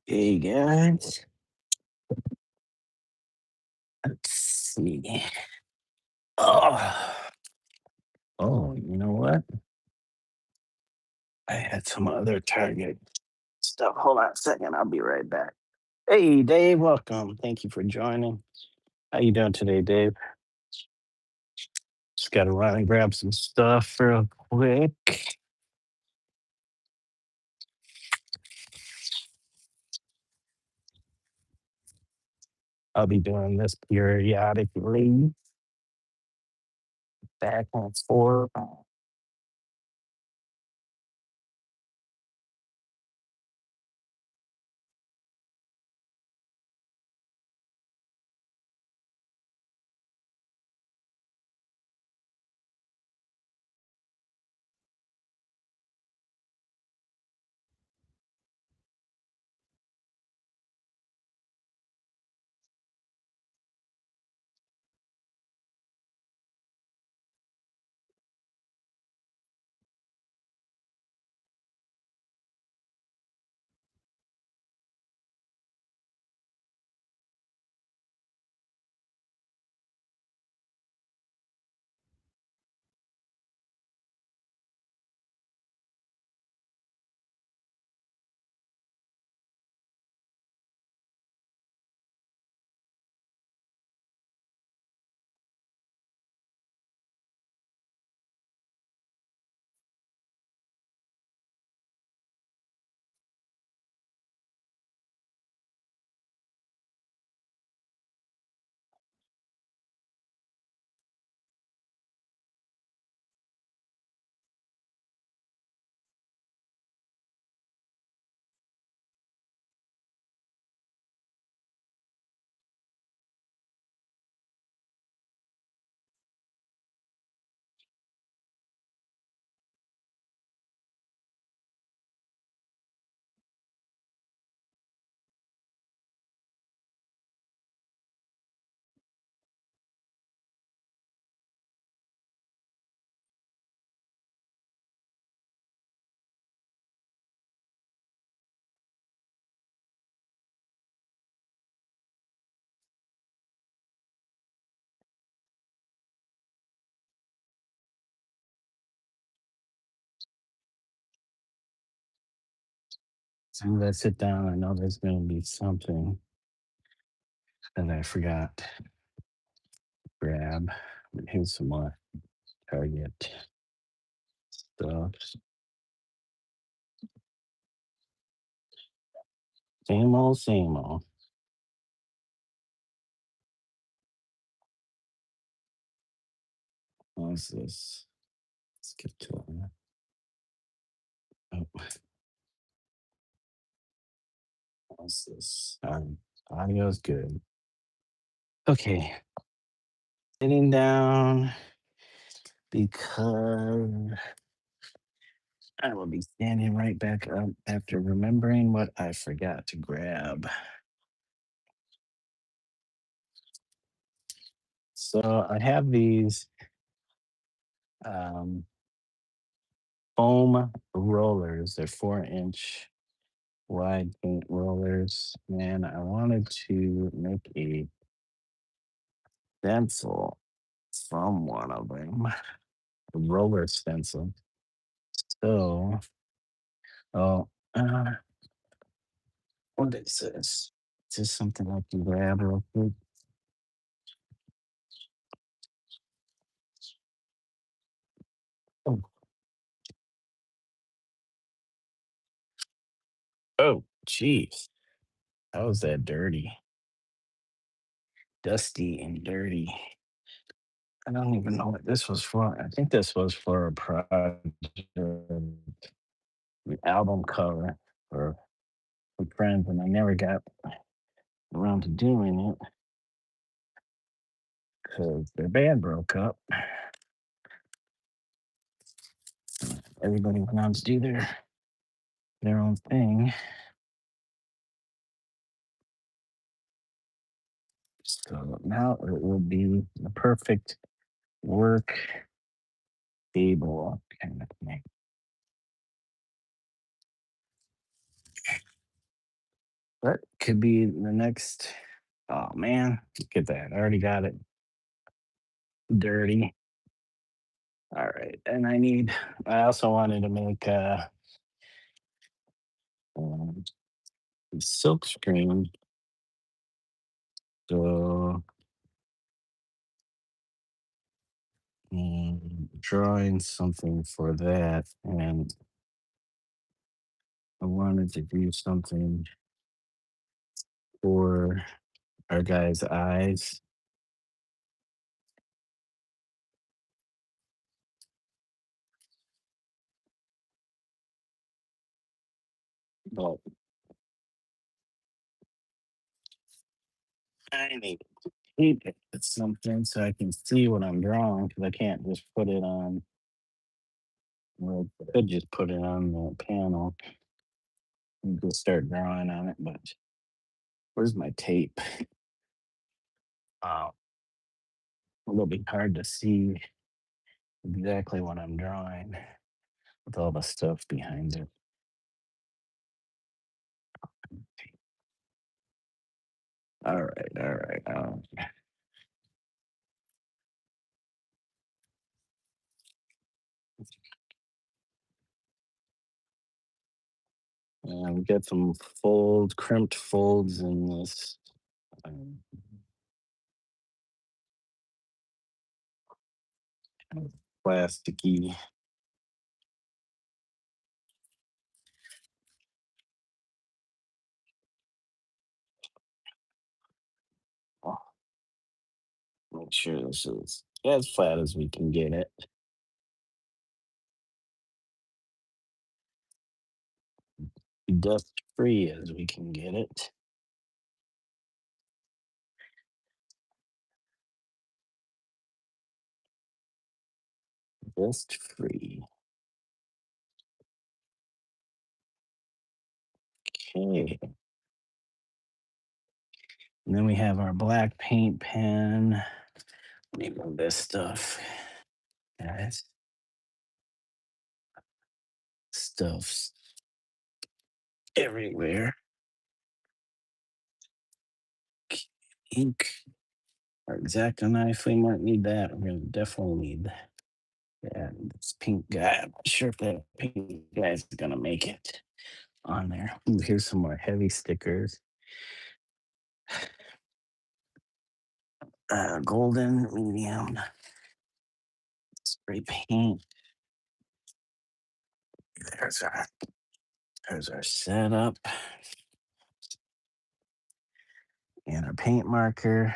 Hey guys, let's see. Oh, you know what? I had some other Target stuff. Hold on a second. I'll be right back. Hey Dave, welcome. Thank you for joining. How you doing today, Dave? Just gotta run and grab some stuff real quick. I'll be doing this periodically, back and forth. So let's sit down. I know there's gonna be something that I forgot to grab. Here's some more Target stuff. Same old, same old. What's this? Let's get to it. Oh, what's this? Audio's good. Okay, sitting down because I will be standing right back up after remembering what I forgot to grab. So I have these um, foam rollers. They're 4-inch wide paint rollers, and I wanted to make a stencil from one of them, a roller stencil. So, oh, what is this? Is this something I can grab real quick? Oh, oh, jeez. How was that dirty? Dusty and dirty. I don't even know what this was for. I think this was for a project, the album cover for some friends, and I never got around to doing it because their band broke up. Everybody went on to do their own thing. So now it will be the perfect work table kind of thing. That could be the next. Oh man, look at that. I already got it dirty. All right. And I also wanted to make um, silk screen. So drawing something for that. And I wanted to do something for our guy's eyes. But I need to tape it with something so I can see what I'm drawing because I can't just put it on. Well, I could just put it on the panel and just start drawing on it. But where's my tape? Oh, it'll be hard to see exactly what I'm drawing with all the stuff behind it. All right, all right. We got some crimped folds in this um, kind of plasticky. Oh, make sure this is as flat as we can get it. Dust free as we can get it. Dust free. Okay. And then we have our black paint pen. Let me move this stuff. Guys, stuff's everywhere. Ink. Our X-Acto knife, we might need that. We're gonna definitely need that. Yeah, this pink guy. I'm not sure if that pink guy's gonna make it on there. Ooh, here's some more heavy stickers. Golden medium spray paint. There's our there's our setup and our paint marker.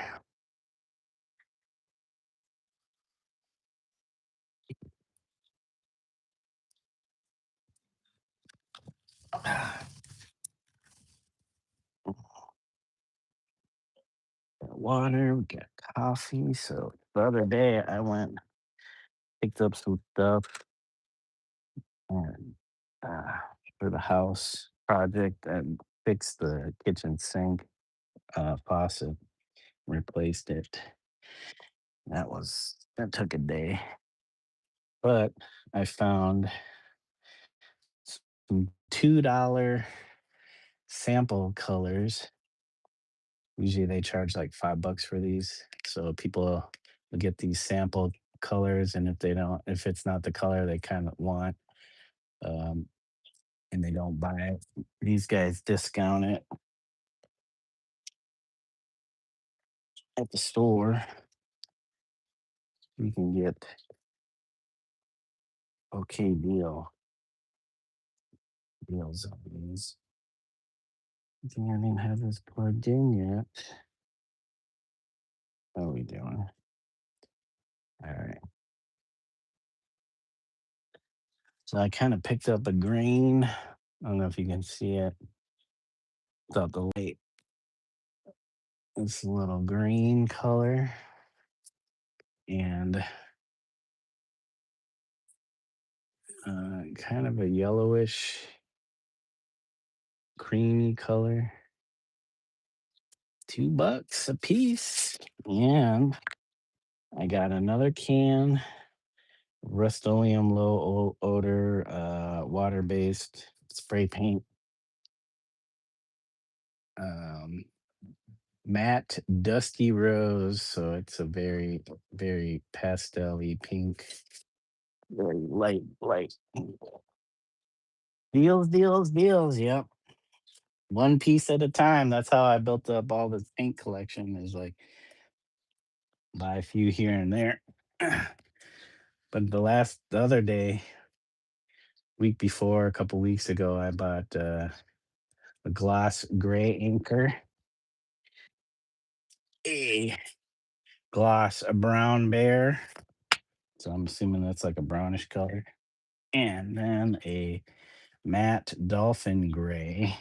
Got water, we got coffee. So the other day I went picked up some stuff and uh, for the house project and fixed the kitchen sink faucet, replaced it. That took a day, but I found some $2 sample colors. Usually they charge like $5 for these, so people will get these sample colors, and if it's not the color they kind of want, um, and they don't buy it, these guys discount it at the store. You can get okay deals on these. I think I didn't have this plugged in yet. How are we doing? All right. So I kind of picked up a green. I don't know if you can see it without the light. This little green color and kind of a yellowish, creamy color. $2 a piece. And I got another can, Rust-Oleum low odor, water based spray paint. um, matte dusty rose. So it's a very, very pastel-y pink. Very light. Deals, deals, deals. Yep. One piece at a time. That's how I built up all this paint collection, is like buy a few here and there. But the other day, week before, a couple weeks ago, I bought a gloss gray inker, a gloss brown bear. So I'm assuming that's like a brownish color. And then a matte dolphin gray.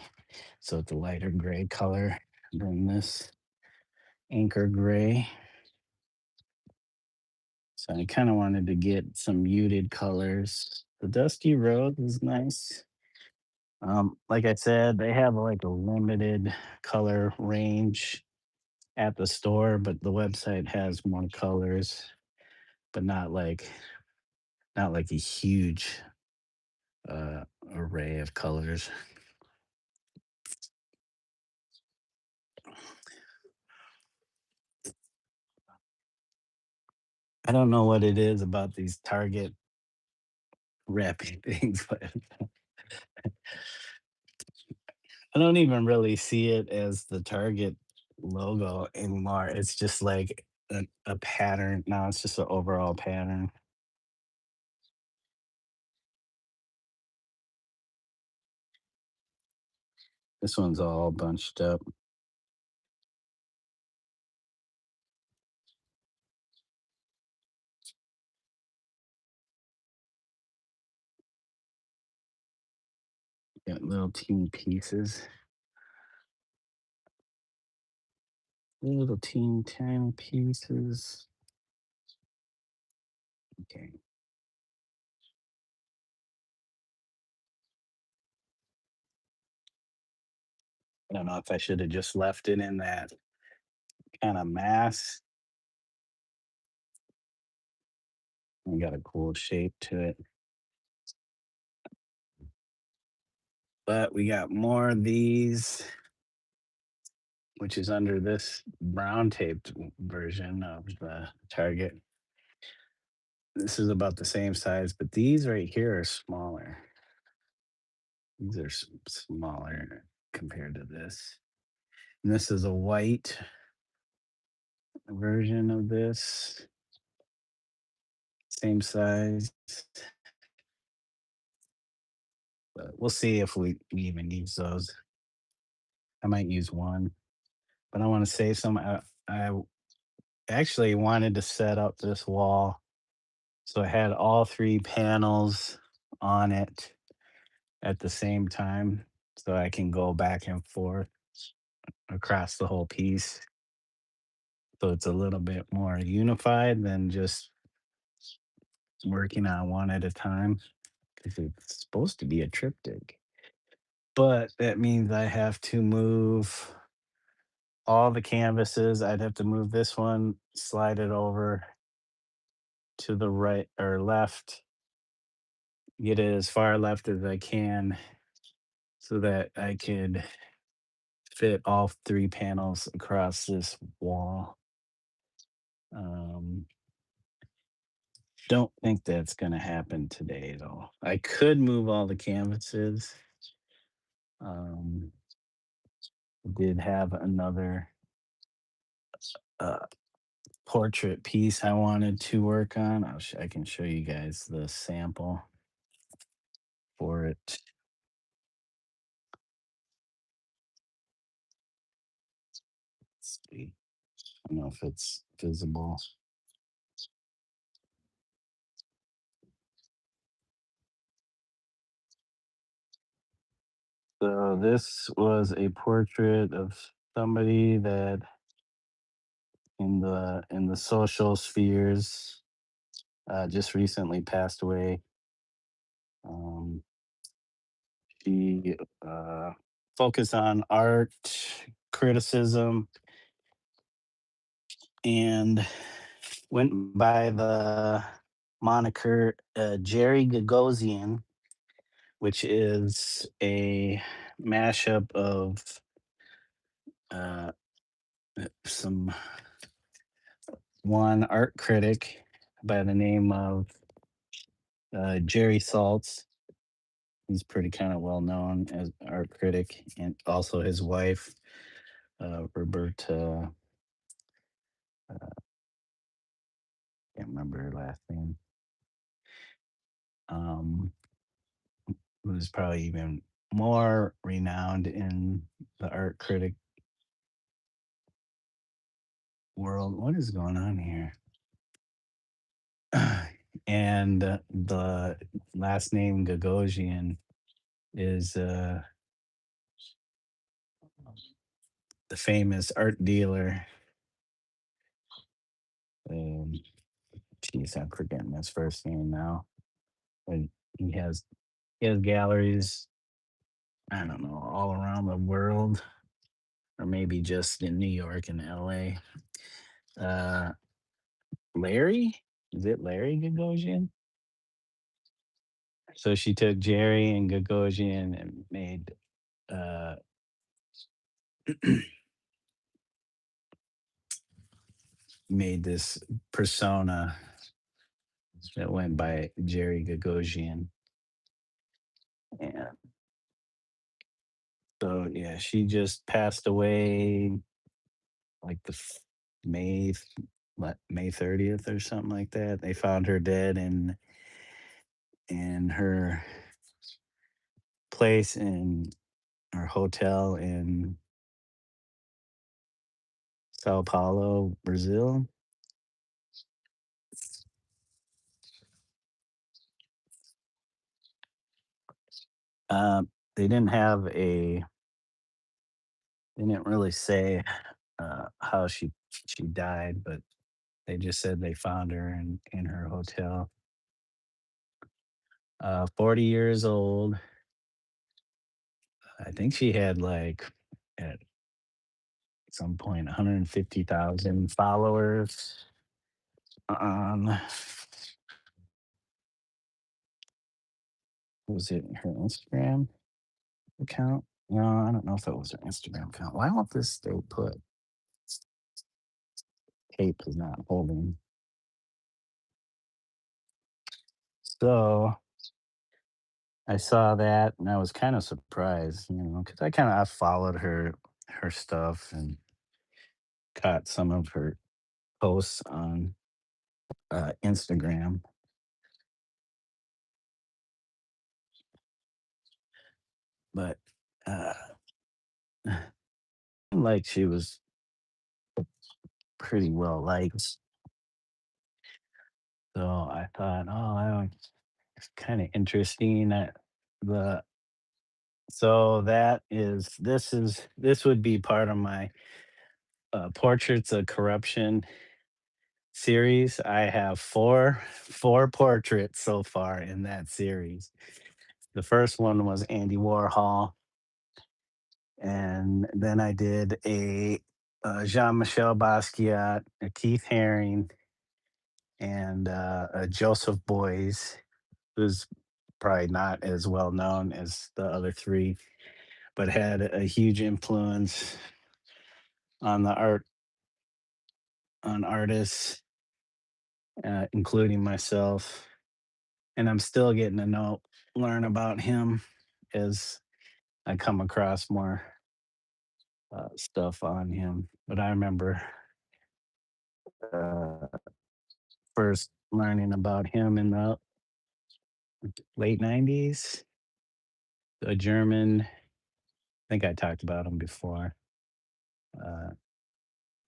So it's a lighter gray color than this anchor gray. So I kind of wanted to get some muted colors. The dusty rose is nice. Like I said, they have like a limited color range at the store, but the website has more colors, but not like a huge uh array of colors. I don't know what it is about these Target wrapping things, but I don't even really see it as the Target logo anymore. It's just like a pattern. Now it's just an overall pattern. This one's all bunched up. Got little teeny pieces. Little teeny tiny pieces. Okay. I don't know if I should have just left it in that kind of mass. I got a cool shape to it. But we got more of these, which is under this brown taped version of the Target. This is about the same size, but these right here are smaller. These are smaller compared to this. And this is a white version of this, same size. But we'll see if we even use those. I might use one, but I want to save some. I actually wanted to set up this wall so I had all three panels on it at the same time, so I can go back and forth across the whole piece. So it's a little bit more unified than just working on one at a time, because it's supposed to be a triptych. But that means I have to move all the canvases. I'd have to move this one, slide it over to the right or left, get it as far left as I can so that I could fit all three panels across this wall. Um, don't think that's going to happen today, though. I could move all the canvases. Um, did have another uh, portrait piece I wanted to work on. I can show you guys the sample for it. Let's see. I don't know if it's visible. So this was a portrait of somebody that in the social spheres just recently passed away. Um, she focused on art criticism and went by the moniker Jerry Gagosian, which is a mashup of uh, some one art critic by the name of Jerry Saltz. He's pretty kind of well known as art critic, and also his wife, Roberta. Can't remember her last name. Um, who's probably even more renowned in the art critic world. What is going on here? And the last name Gagosian is the famous art dealer. Um, Geez, I'm forgetting his first name now. But he has he has galleries. I don't know, all around the world, or maybe just in New York and L.A. Uh, Larry, is it Larry Gagosian? So she took Jerry and Gagosian and uh, made this persona that went by Jerry Gagosian. And so, yeah, she just passed away like May, what, May 30th or something like that. They found her dead in her place in her hotel in Sao Paulo, Brazil. They didn't have a, they didn't really say how she died, but they just said they found her in her hotel. 40 years old. I think she had like at some point 150,000 followers on, was it her Instagram account? No, I don't know if it was her Instagram account. Why won't this stay put? Tape is not holding. So I saw that and I was kind of surprised, because I followed her stuff and caught some of her posts on Instagram, but uh, like she was pretty well liked. So I thought, oh, it's kind of interesting. The so that this would be part of my portraits of corruption series. I have four portraits so far in that series. The first one was Andy Warhol, and then I did Jean-Michel Basquiat, a Keith Haring, and a Joseph Beuys, who's probably not as well known as the other three, but had a huge influence on the art on artists, including myself. And I'm still getting to learn about him as I come across more stuff on him. But I remember uh, first learning about him in the late '90s. A German, I think I talked about him before. Uh,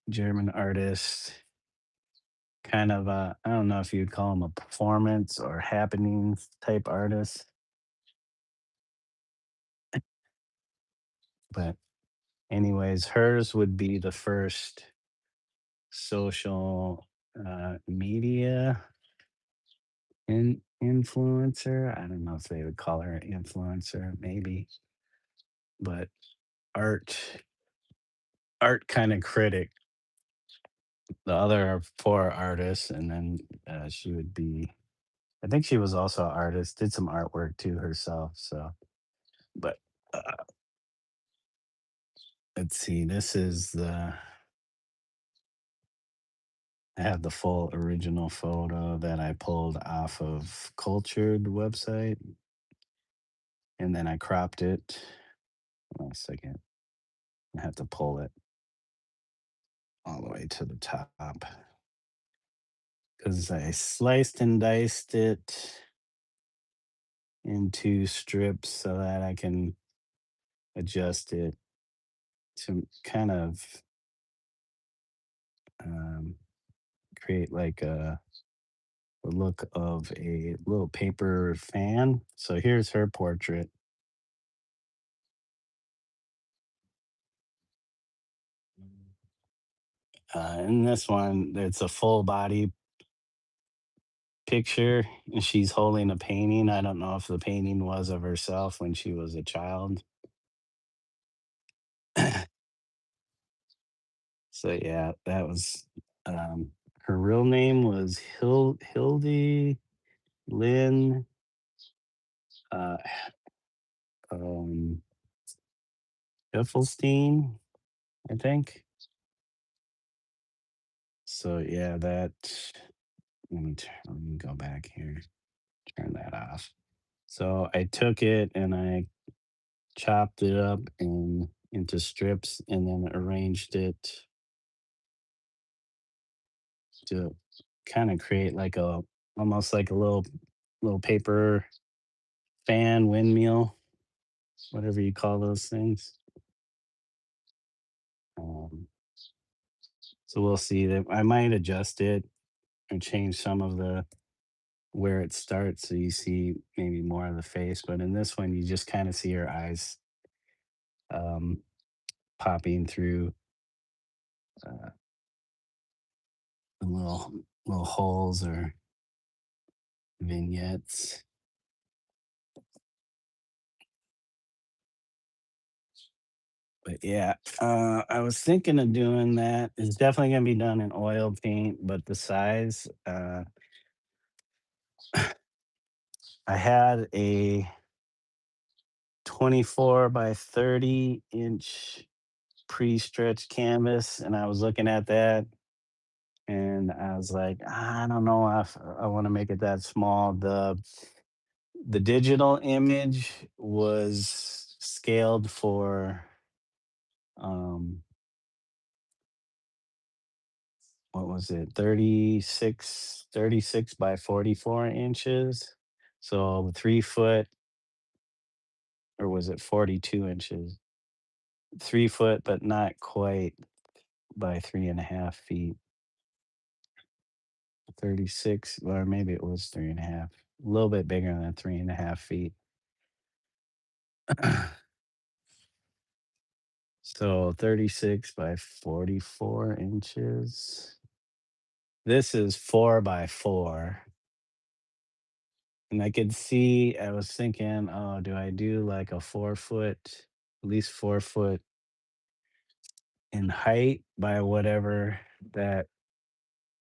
German artist, kind of I don't know if you'd call him a performance or happening type artist, but anyways, hers would be the first social media influencer. I don't know if they would call her an influencer, maybe, but art art kind of critic. The other four artists, and then she would be. I think she was also an artist. Did some artwork too herself. So, but let's see, this is I have the full original photo that I pulled off of Cultured website, and then I cropped it. Hold on a second. I have to pull it all the way to the top because I sliced and diced it into strips so that I can adjust it to kind of um, create like a look of a little paper fan. So here's her portrait. In this one, it's a full body picture, and she's holding a painting. I don't know if the painting was of herself when she was a child. So yeah, that was her real name was Hildy Lynn uh, um, Effelstein, I think. So yeah, that let me go back here, turn that off. So I took it and I chopped it up into strips and then arranged it to kind of create like a almost like a little paper fan windmill, whatever you call those things. Um, so we'll see that I might adjust it and change some of the where it starts so you see maybe more of the face. But in this one, you just kind of see her eyes um, popping through uh, the little holes or vignettes. But yeah, I was thinking of doing that. It's definitely gonna be done in oil paint, but the size, I had a 24 by 30-inch pre-stretched canvas, and I was looking at that, and I was like, I don't know if I want to make it that small. The digital image was scaled for um what was it, 36 by 44 inches, so 3 foot, or was it 42 inches, 3 foot but not quite by 3.5 feet, 36, or maybe it was 3.5, a little bit bigger than 3.5 feet. So 36 by 44 inches. This is 4 by 4. And I could see, I was thinking, oh, do I do like a 4 foot, at least 4 foot in height by whatever that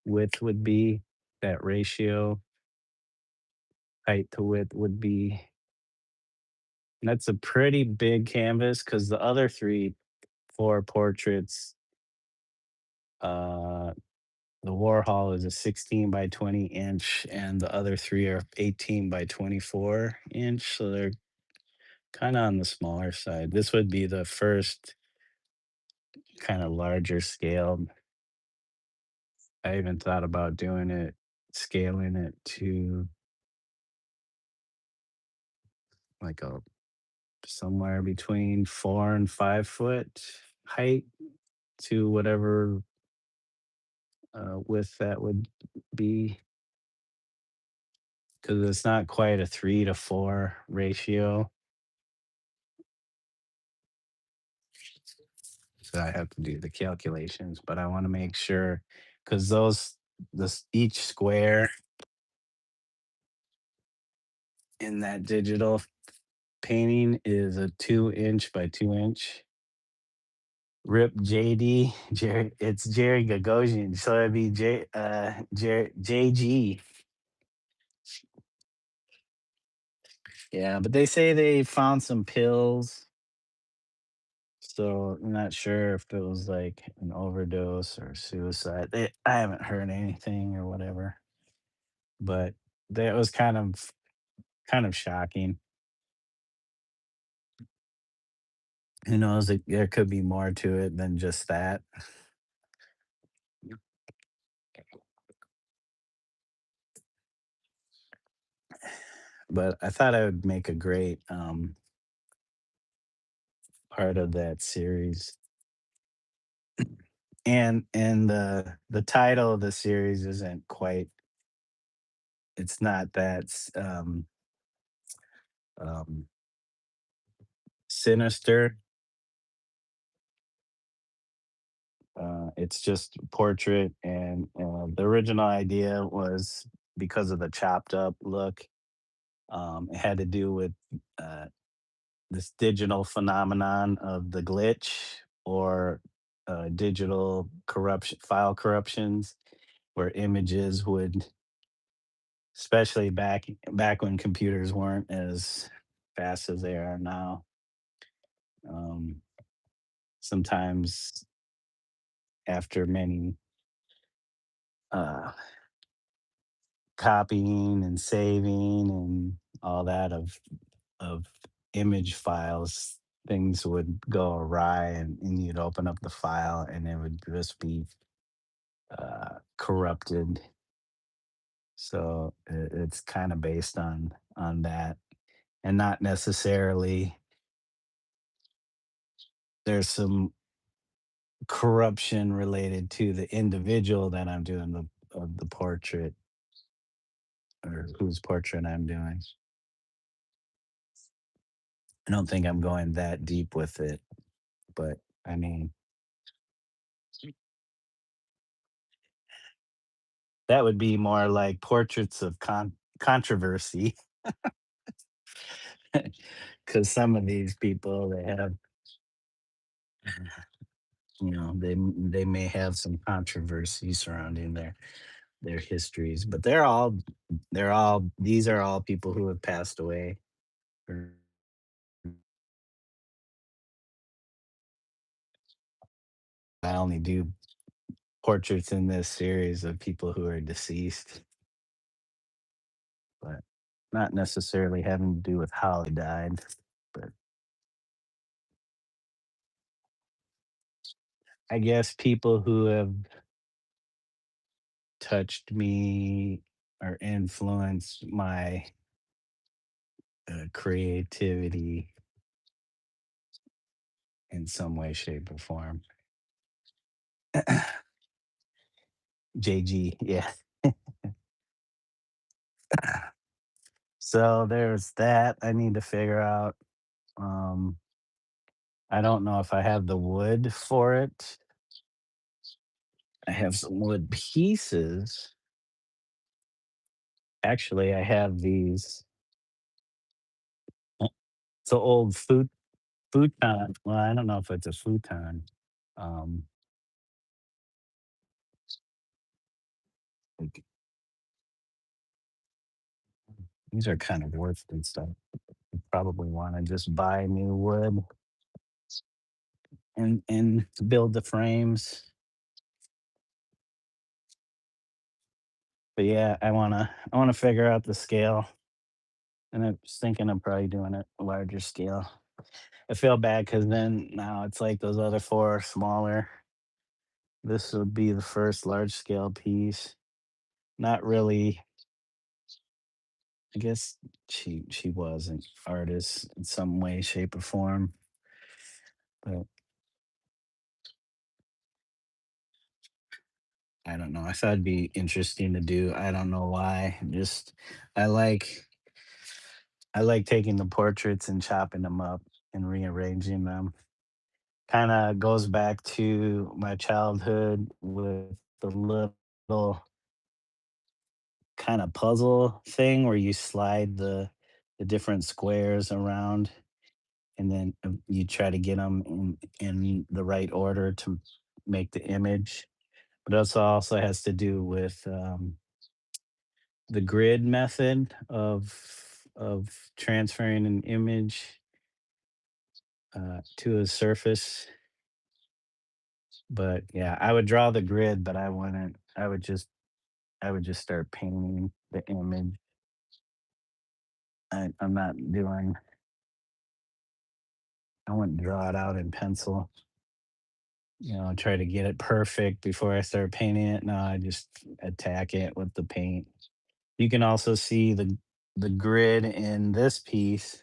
width would be, that ratio, height to width would be. And that's a pretty big canvas because the other four portraits, uh, the Warhol is a 16 by 20 inch, and the other three are 18 by 24 inch. So they're kind of on the smaller side. This would be the first kind of larger scale. I even thought about doing it, scaling it to like a somewhere between 4 and 5 foot height to whatever width that would be, because it's not quite a 3 to 4 ratio. So I have to do the calculations, but I want to make sure because this each square in that digital painting is a 2 inch by 2 inch. Rip JD, Jerry. It's Jerry Gagosian, so it'd be JG. Yeah, but they say they found some pills, So I'm not sure if it was like an overdose or suicide. I haven't heard anything or whatever, but that was kind of shocking. Who knows? There could be more to it than just that. But I thought I would make a great part of that series. And the title of the series isn't quite. It's not that um, sinister. It's just portrait, and the original idea was because of the chopped up look. It had to do with uh, this digital phenomenon of the glitch or digital corruption, file corruptions, where images would, especially back when computers weren't as fast as they are now. Um, Sometimes after many uh, copying and saving and all that of image files, things would go awry, and you'd open up the file and it would just be corrupted. So it's kind of based on that, and not necessarily. There's some corruption related to the individual that I'm doing the portrait, or whose portrait I'm doing. I don't think I'm going that deep with it, but I mean, that would be more like portraits of controversy, because some of these people, they have, they may have some controversy surrounding their histories, but these are all people who have passed away. Or I only do portraits in this series of people who are deceased, but not necessarily having to do with how they died. But I guess people who have touched me or influenced my creativity in some way, shape, or form. JG, yeah. So there's that I need to figure out. Um, I don't know if I have the wood for it. I have some wood pieces. Actually, I have these. It's an old futon. Well, I don't know if it's a futon. Um, like, these are kind of warped and stuff. Probably want to just buy new wood and build the frames. But yeah, I wanna figure out the scale, and I was thinking of probably doing it a larger scale. I feel bad because then now it's like those other four are smaller. This would be the first large scale piece. Not really. I guess she was an artist in some way, shape, or form, but I don't know. I thought it'd be interesting to do. I don't know why. Just I like I like taking the portraits and chopping them up and rearranging them. Kind of goes back to my childhood with the little kind of puzzle thing where you slide the different squares around, and then you try to get them in the right order to make the image. But also has to do with the grid method of transferring an image. to a surface. But yeah, I would draw the grid, but I wouldn't. I would just start painting the image. I'm not doing. I wouldn't draw it out in pencil. Try to get it perfect before I start painting it. No, I just attack it with the paint. You can also see the grid in this piece.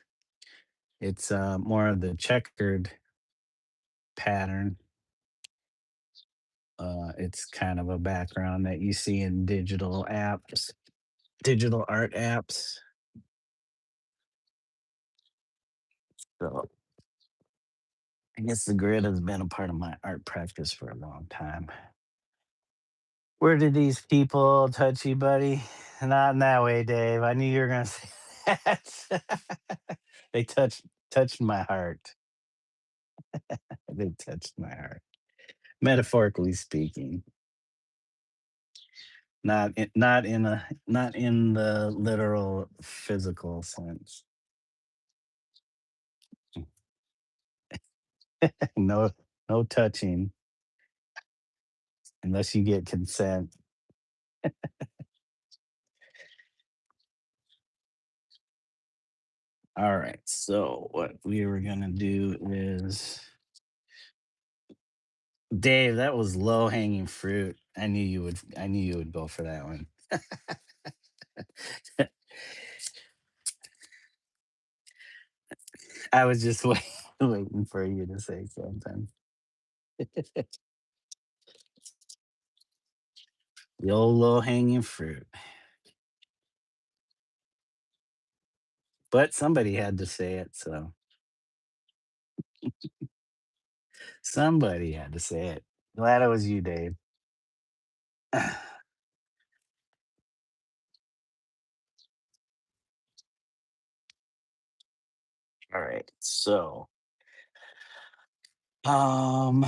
It's more of the checkered pattern. It's kind of a background that you see in digital apps, digital art apps. So I guess the grid has been a part of my art practice for a long time. Where did these people touch you, buddy? Not in that way, Dave. I knew you were gonna say that. They touched my heart. They touched my heart. Metaphorically speaking, not in the literal physical sense. No, no touching unless you get consent. All right. So what we were gonna do is, Dave, that was low hanging fruit. I knew you would go for that one. I was just waiting for you to say something. The old low hanging fruit. But somebody had to say it, so somebody had to say it. Glad it was you, Dave. All right. Um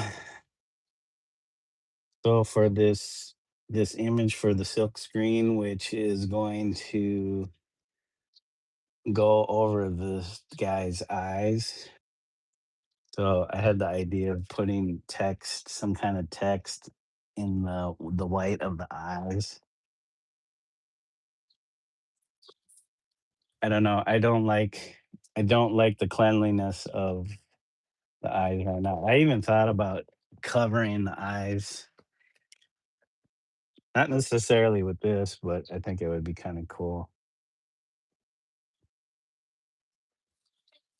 so for this image for the silk screen, which is going to go over this guy's eyes. So I had the idea of putting text, some kind of text in the white of the eyes. I don't know. I don't like the cleanliness of the eyes right now. I even thought about covering the eyes, not necessarily with this, but I think it would be kind of cool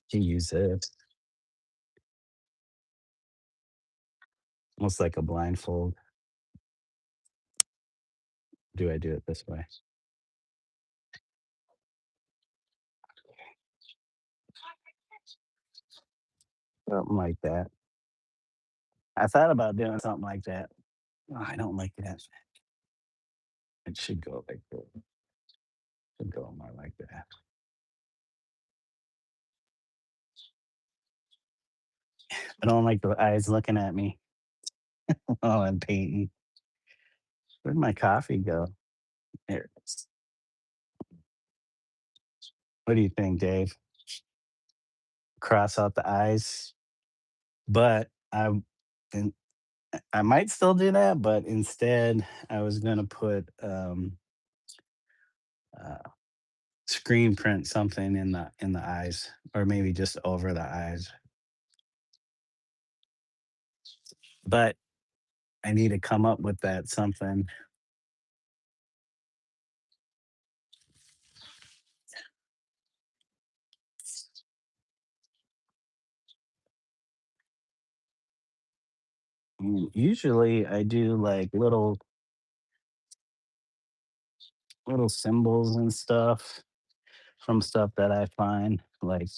to use this, almost like a blindfold. Do I do it this way? Something like that. I thought about doing something like that. Oh, I don't like that. It should go like this. Should go more like that. I don't like the eyes looking at me while I'm painting. Where'd my coffee go? There it is. What do you think, Dave? Cross out the eyes, but and I might still do that, but instead I was gonna put uh, screen print something in the eyes, or maybe just over the eyes. But I need to come up with that something. Usually I do like little symbols and stuff from stuff that I find, like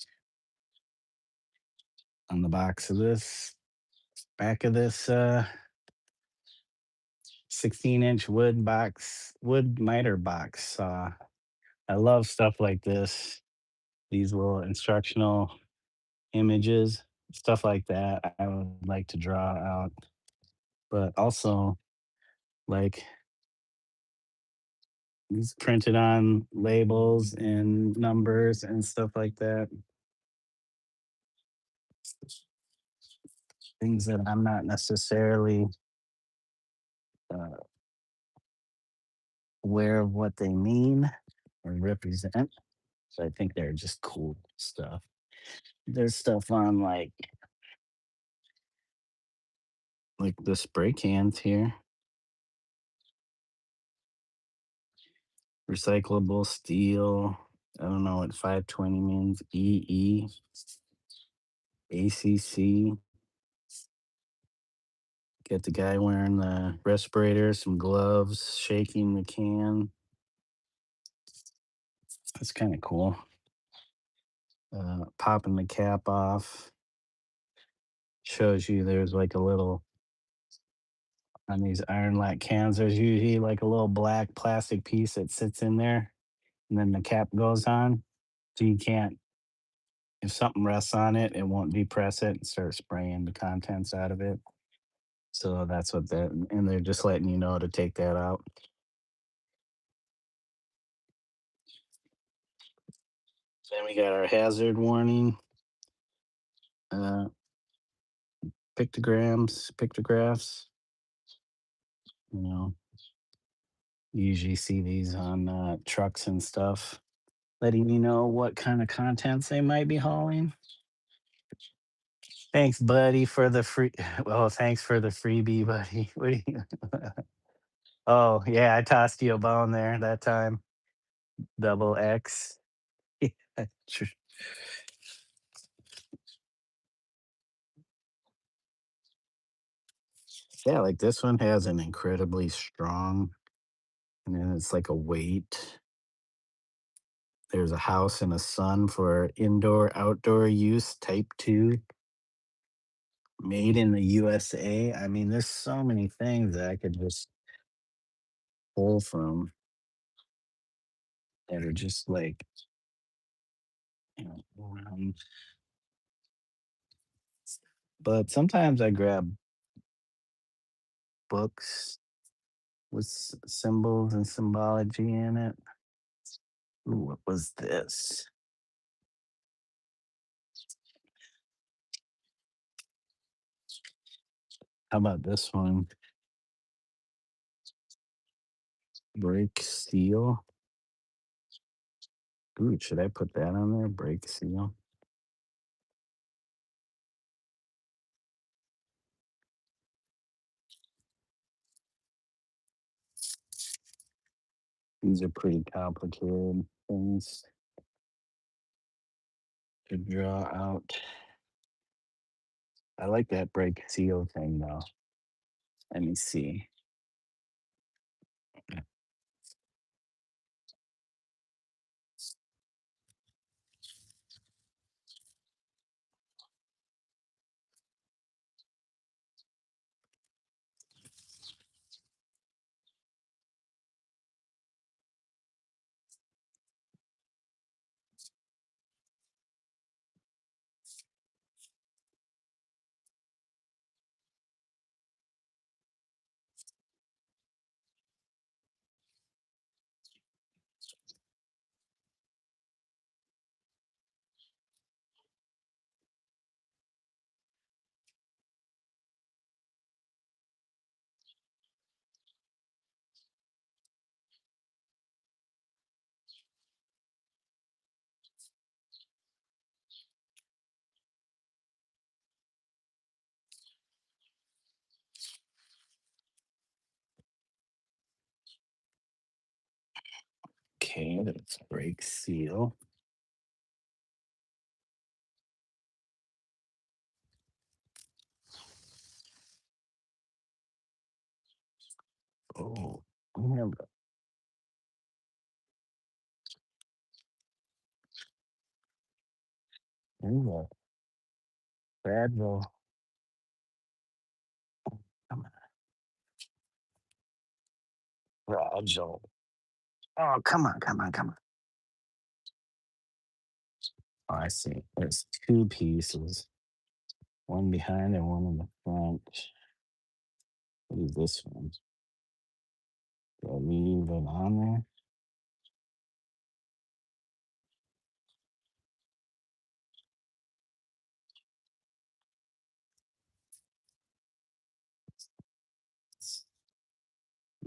on the box of this back of this 16-inch wood miter box saw. I love stuff like this, these little instructional images, stuff like that. I would like to draw out, but also like these printed on labels and numbers and stuff like that. things that I'm not necessarily uh, aware of what they mean or represent. So I think they're just cool stuff. There's stuff on like the spray cans here. Recyclable steel. I don't know what 520 means. EE, ACC. Get the guy wearing the respirator, some gloves, shaking the can. That's kind of cool. Popping the cap off shows you there's like a little on these iron lac cans. There's usually like a little black plastic piece that sits in there, and then the cap goes on, so you can't. If something rests on it, it won't depress it and start spraying the contents out of it. So that's what that, and they're just letting you know to take that out. Then we got our hazard warning, uh, pictographs. You know, you usually see these on trucks and stuff, letting you know what kind of contents they might be hauling. Thanks, buddy, for the free. Well, thanks for the freebie, buddy. What do you? Oh, yeah, I tossed you a bone there that time. Double X. Yeah, sure. Yeah, like this one has an incredibly strong, and then it's like a weight. There's a house and a sun for indoor outdoor use, type 2, made in the USA. I mean, there's so many things that I could just pull from that are just like, around. But sometimes I grab books with symbols and symbology in it. Ooh, what was this? How about this one? Break seal. Ooh, should I put that on there? Break seal. These are pretty complicated things to draw out. I like that break seal thing though. Let me see. Okay, that's break seal. Oh, we have a fragile. Come on, fragile. Oh, come on, come on, come on. Oh, I see. There's two pieces, one behind and one in the front. What is this one? Do I leave it on there?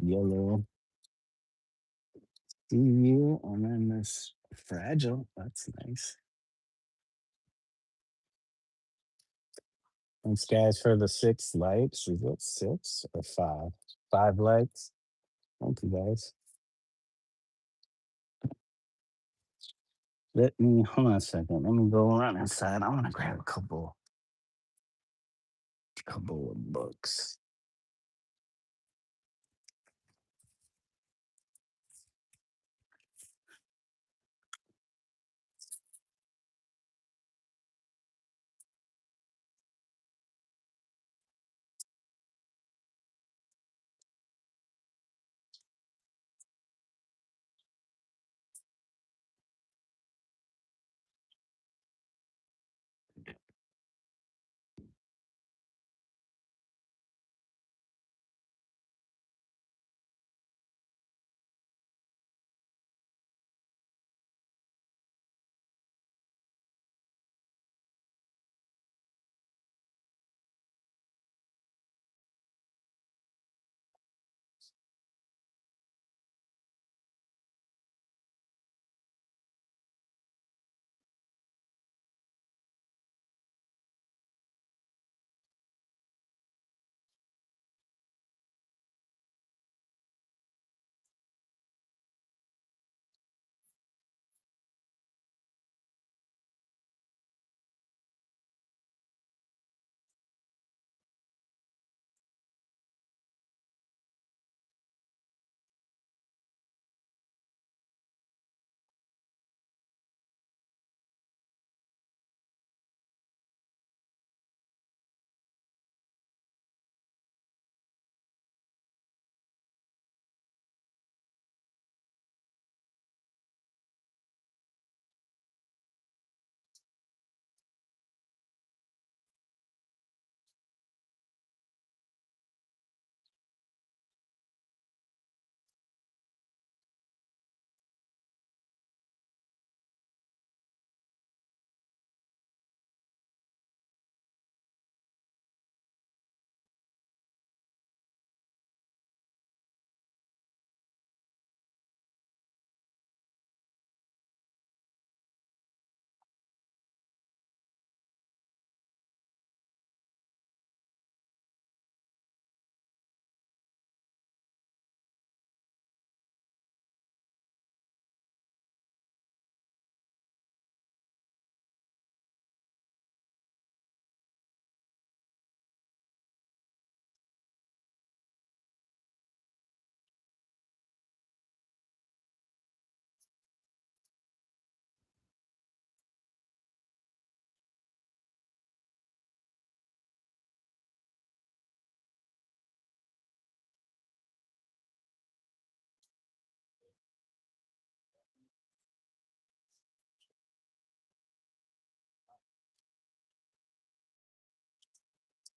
yellow steel, and then this fragile. That's nice. Thanks, guys, for the 6 likes. Is it 6 or 5? 5 likes. Thank you, guys. Let me hold on a second. Let me go around inside. I want to grab a couple of books.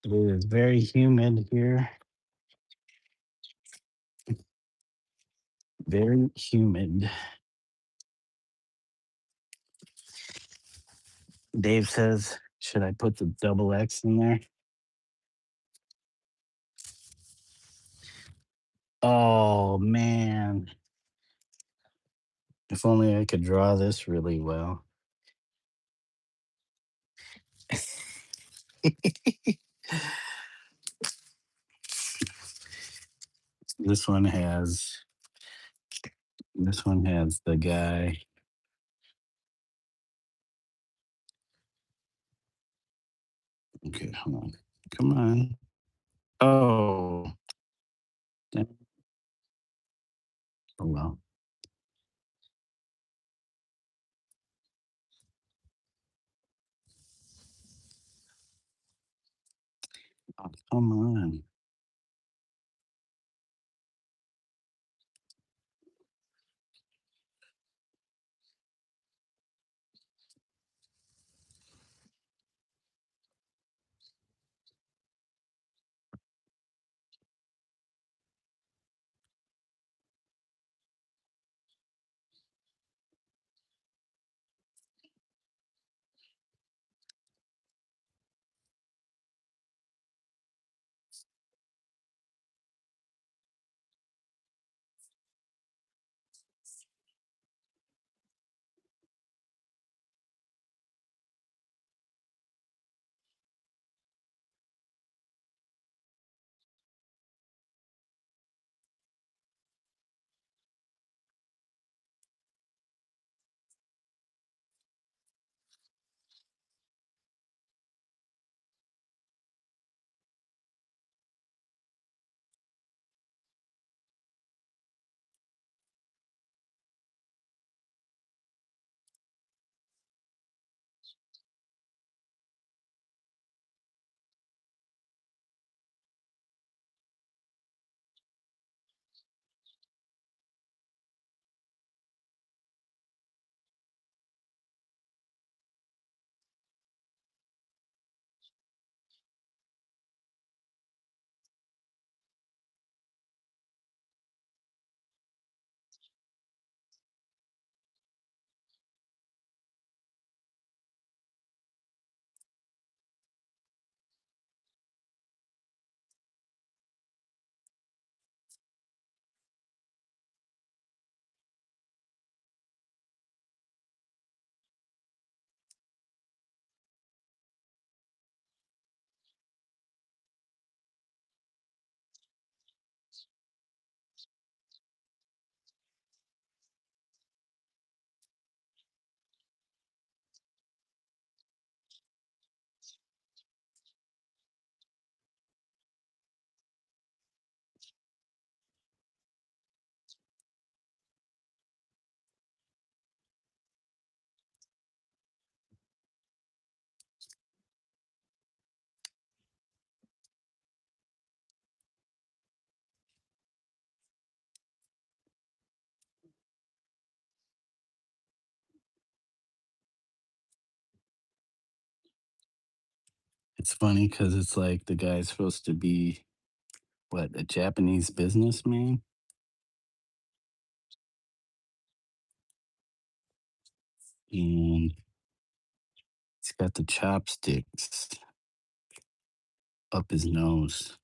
It is very humid here. Very humid. Dave says, should I put the double X in there? Oh, man. If only I could draw this really well. This one has the guy. Okay, hold on. Come on. Oh. Oh well. Oh, come on. It's funny because it's like the guy's supposed to be what, a Japanese businessman? And he's got the chopsticks up his nose.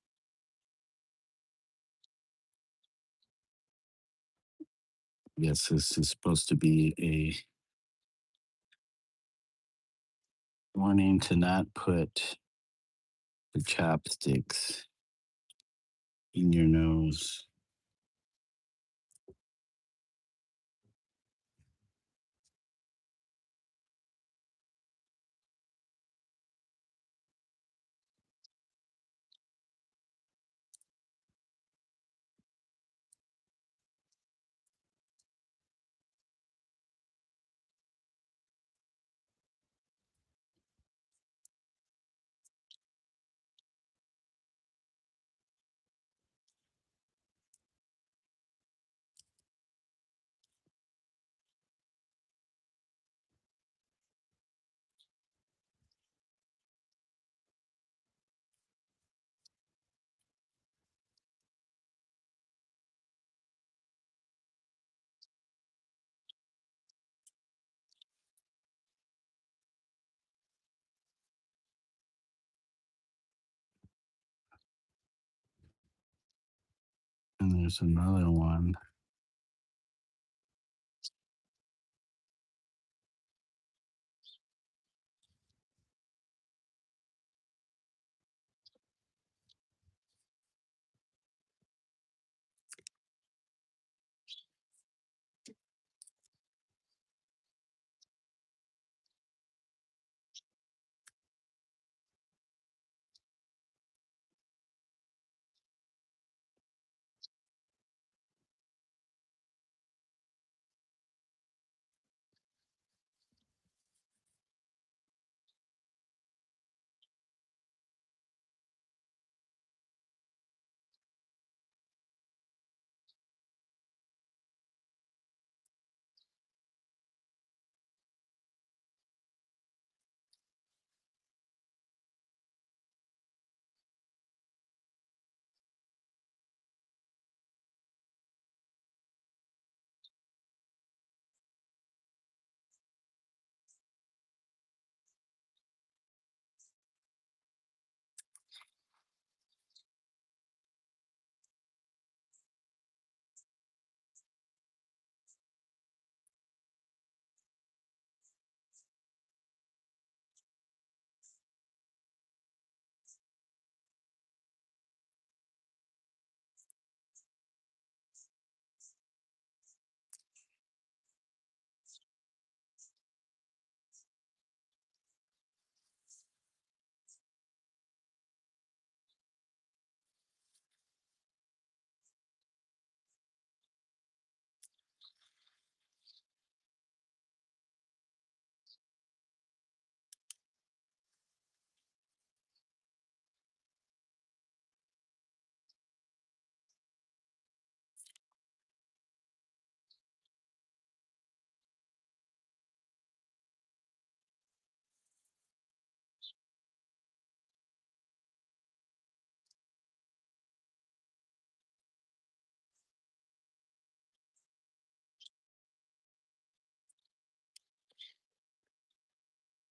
Yes, this is supposed to be a warning to not put the chopsticks in your nose. And there's another one.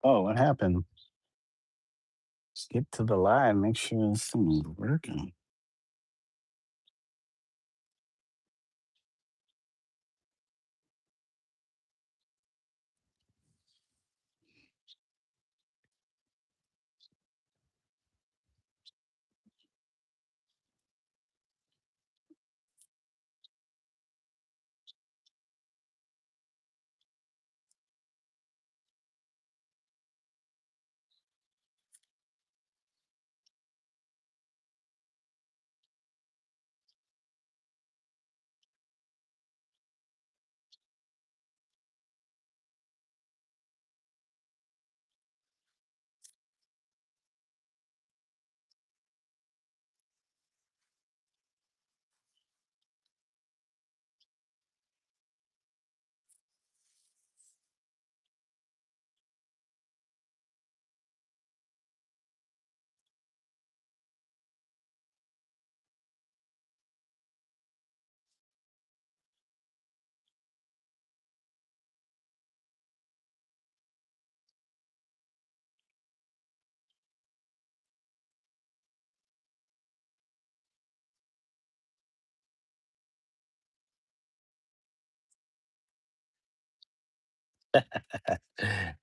Oh, what happened? Just get to the line, make sure this thing is working.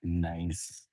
Nice.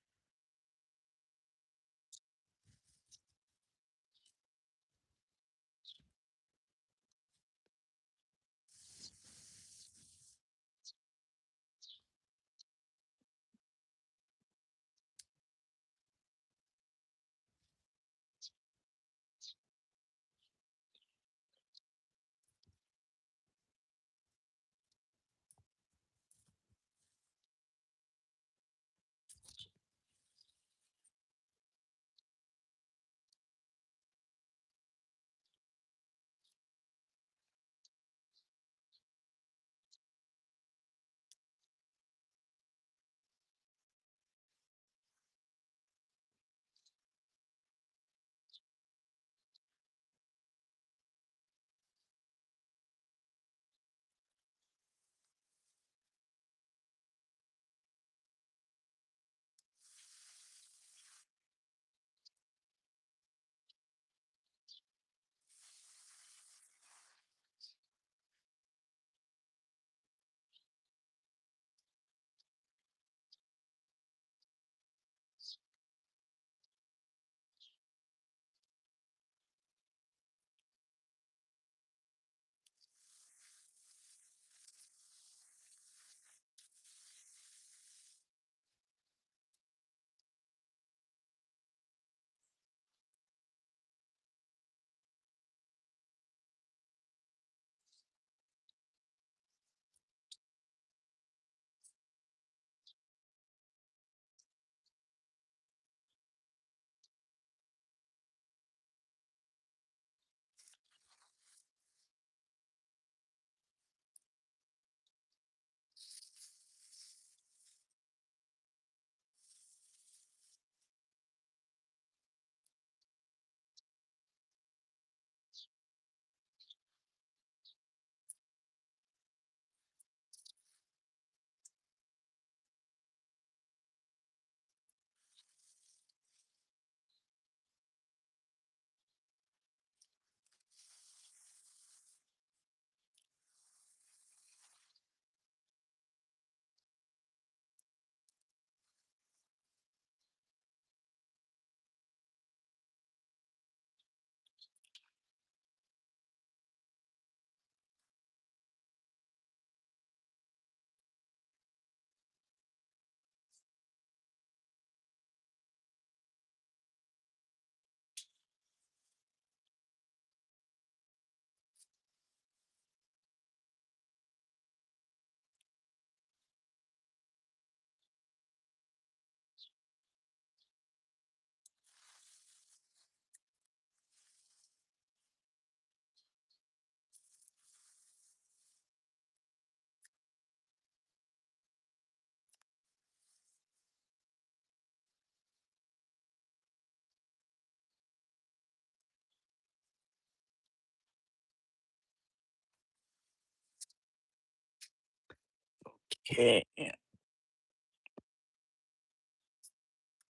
Okay.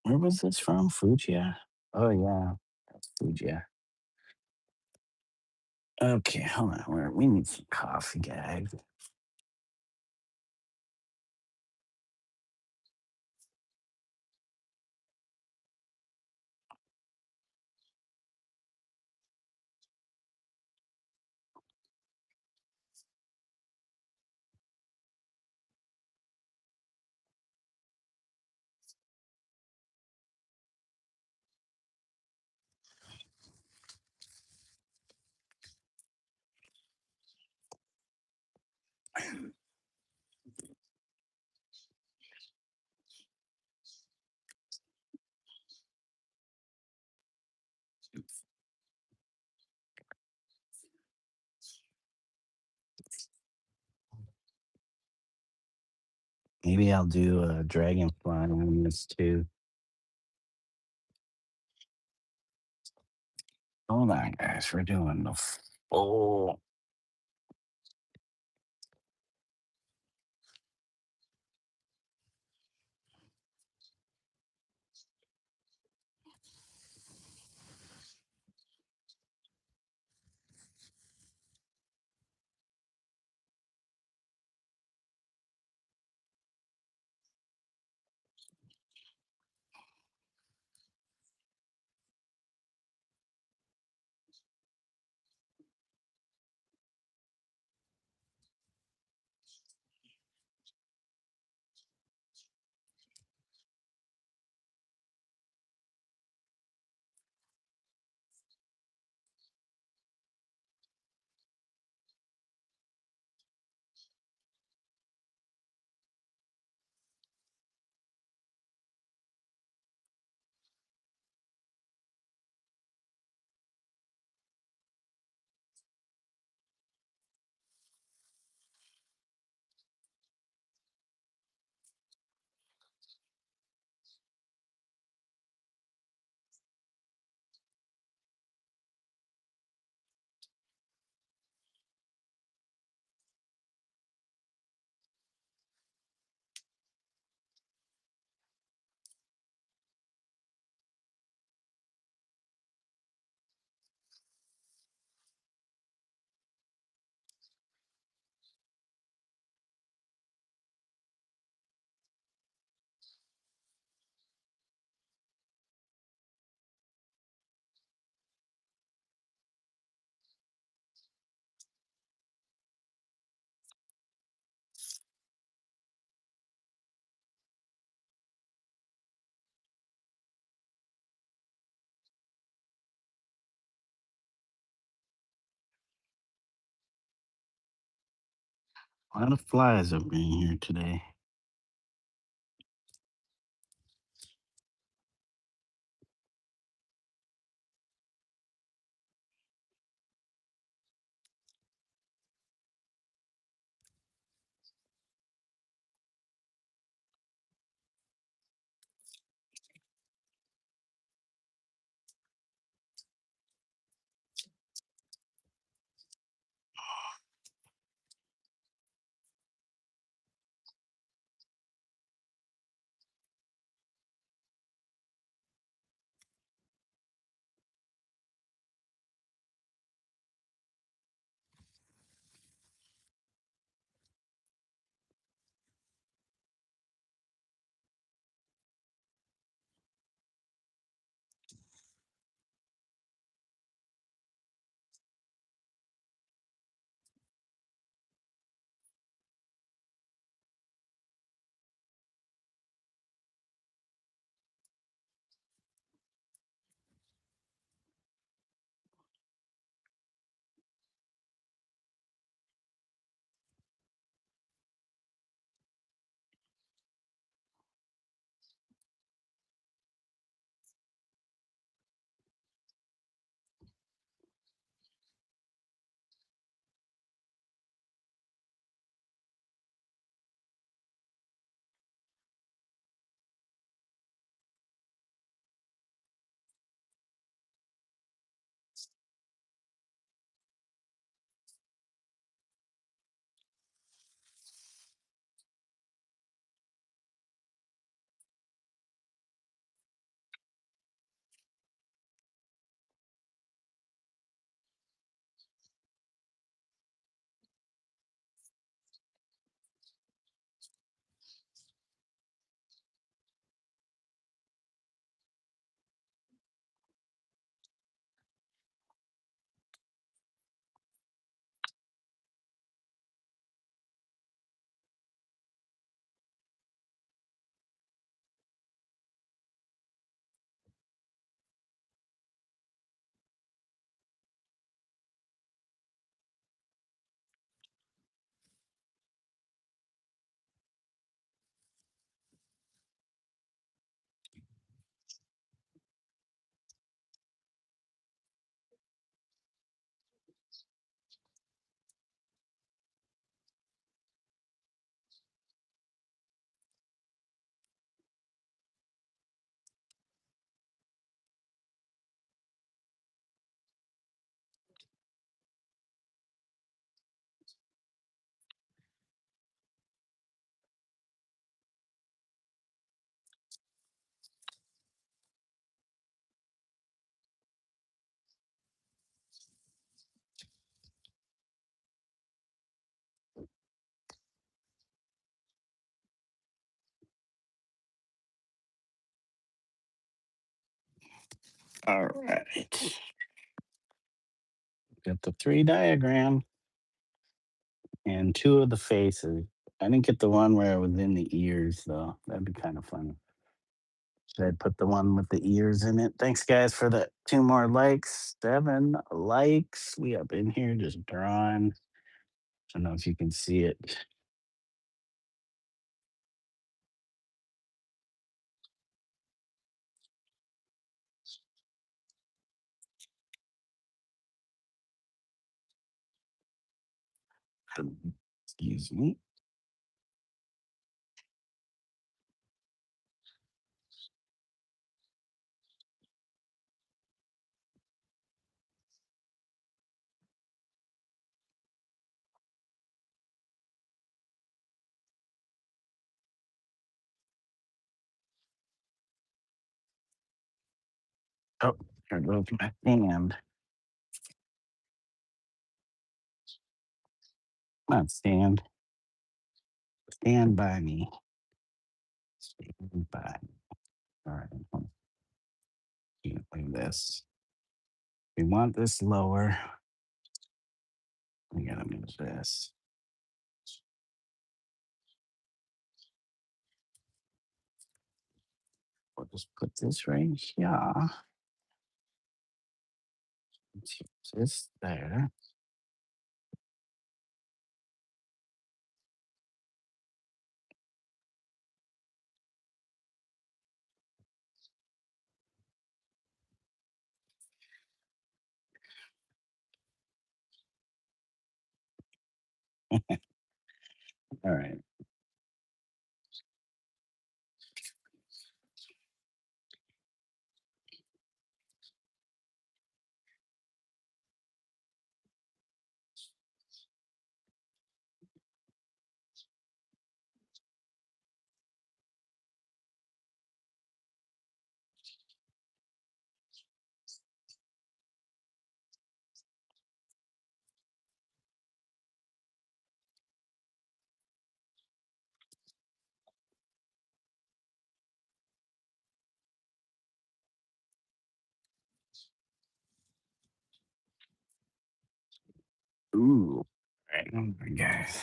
Where was this from? Fujiya? Oh, yeah. That's Fujiya. Okay, hold on. We need some coffee, guys. Maybe I'll do a dragonfly on this too. Hold on, guys. We're doing the full. A lot of flies over in here today. All right. Got the 3 diagram and 2 of the faces. I didn't get the one where it was in the ears, though. That'd be kind of fun. Should I put the one with the ears in it? Thanks, guys, for the 2 more likes. 7 likes. We up in here just drawing. I don't know if you can see it. Excuse me. Oh, there goes my stand. Come on, stand. Stand by me. Stand by me. All right. Can't leave this. We want this lower. We gotta move this. We'll just put this right here. Let's use this there. All right. Ooh. All right. Oh my guys.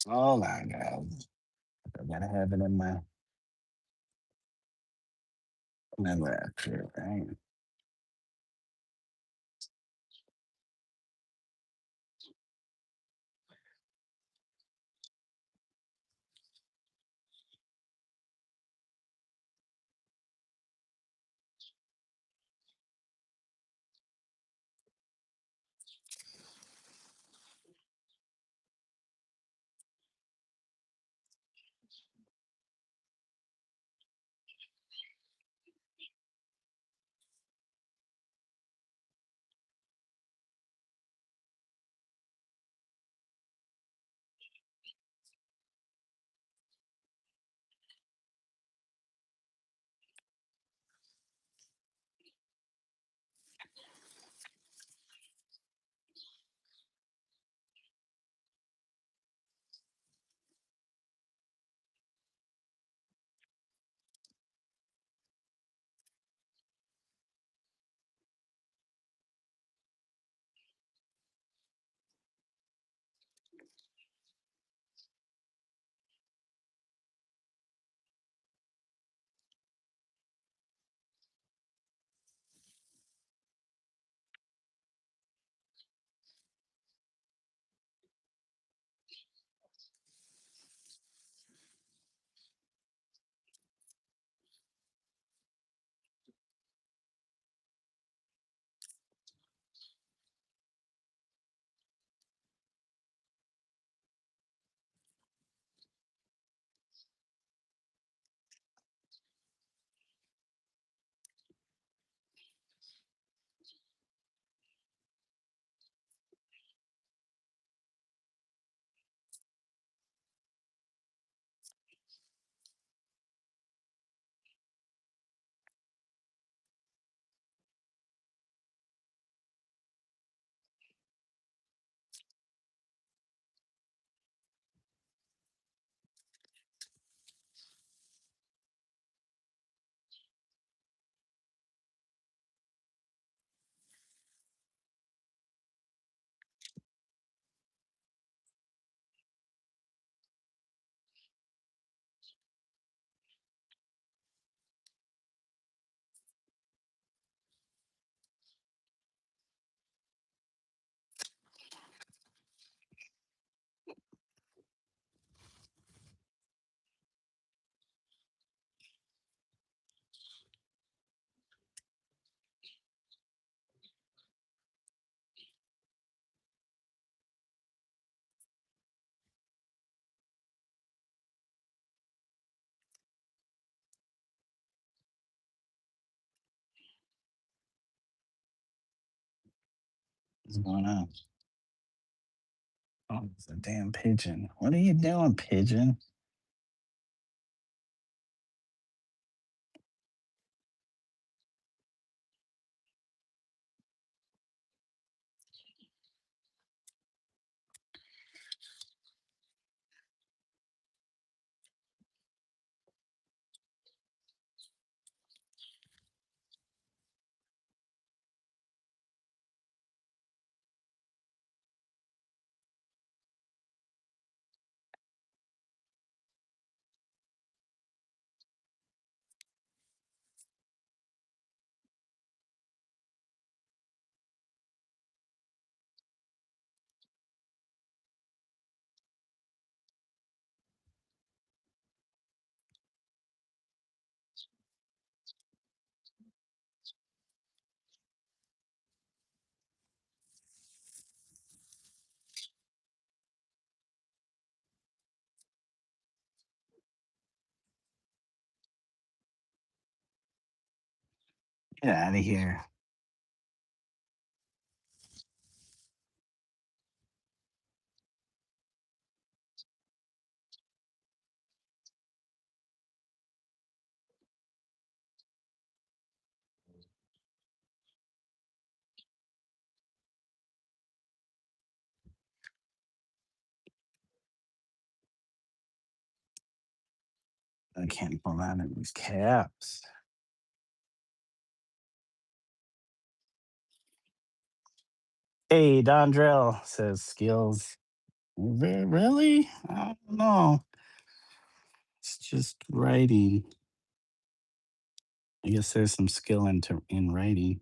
Hold on, guys. I gotta have it in my lap here, right? What's going on? Oh, it's a damn pigeon. What are you doing, pigeon? Get out of here. I can't pull out of these caps. Hey, Don Drill says skills. Really? I don't know. It's just writing. I guess there's some skill in writing.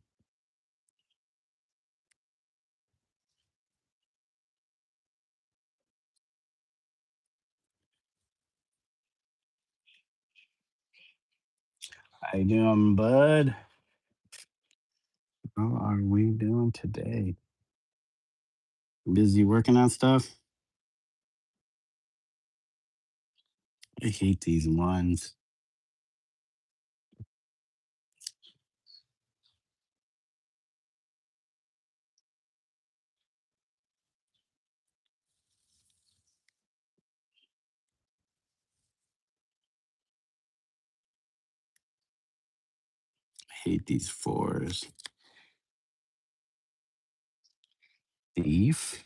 How you doing, bud? How are we doing today? Busy working on stuff? I hate these ones. I hate these fours. Thief.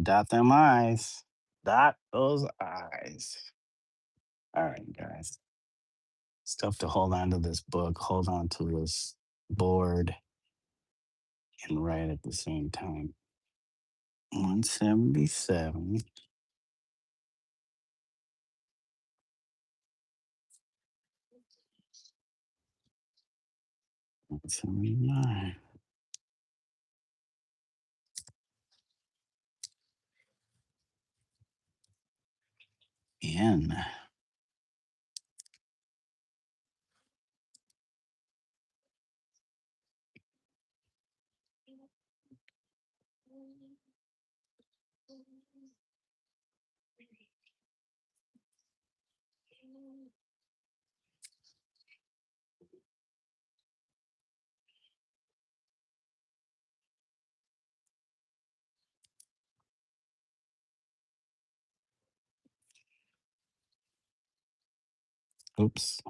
Dot them eyes. Dot those eyes. All right, guys. It's tough to hold on to this book, hold on to this board, and write at the same time. 177. 179. N. Oops.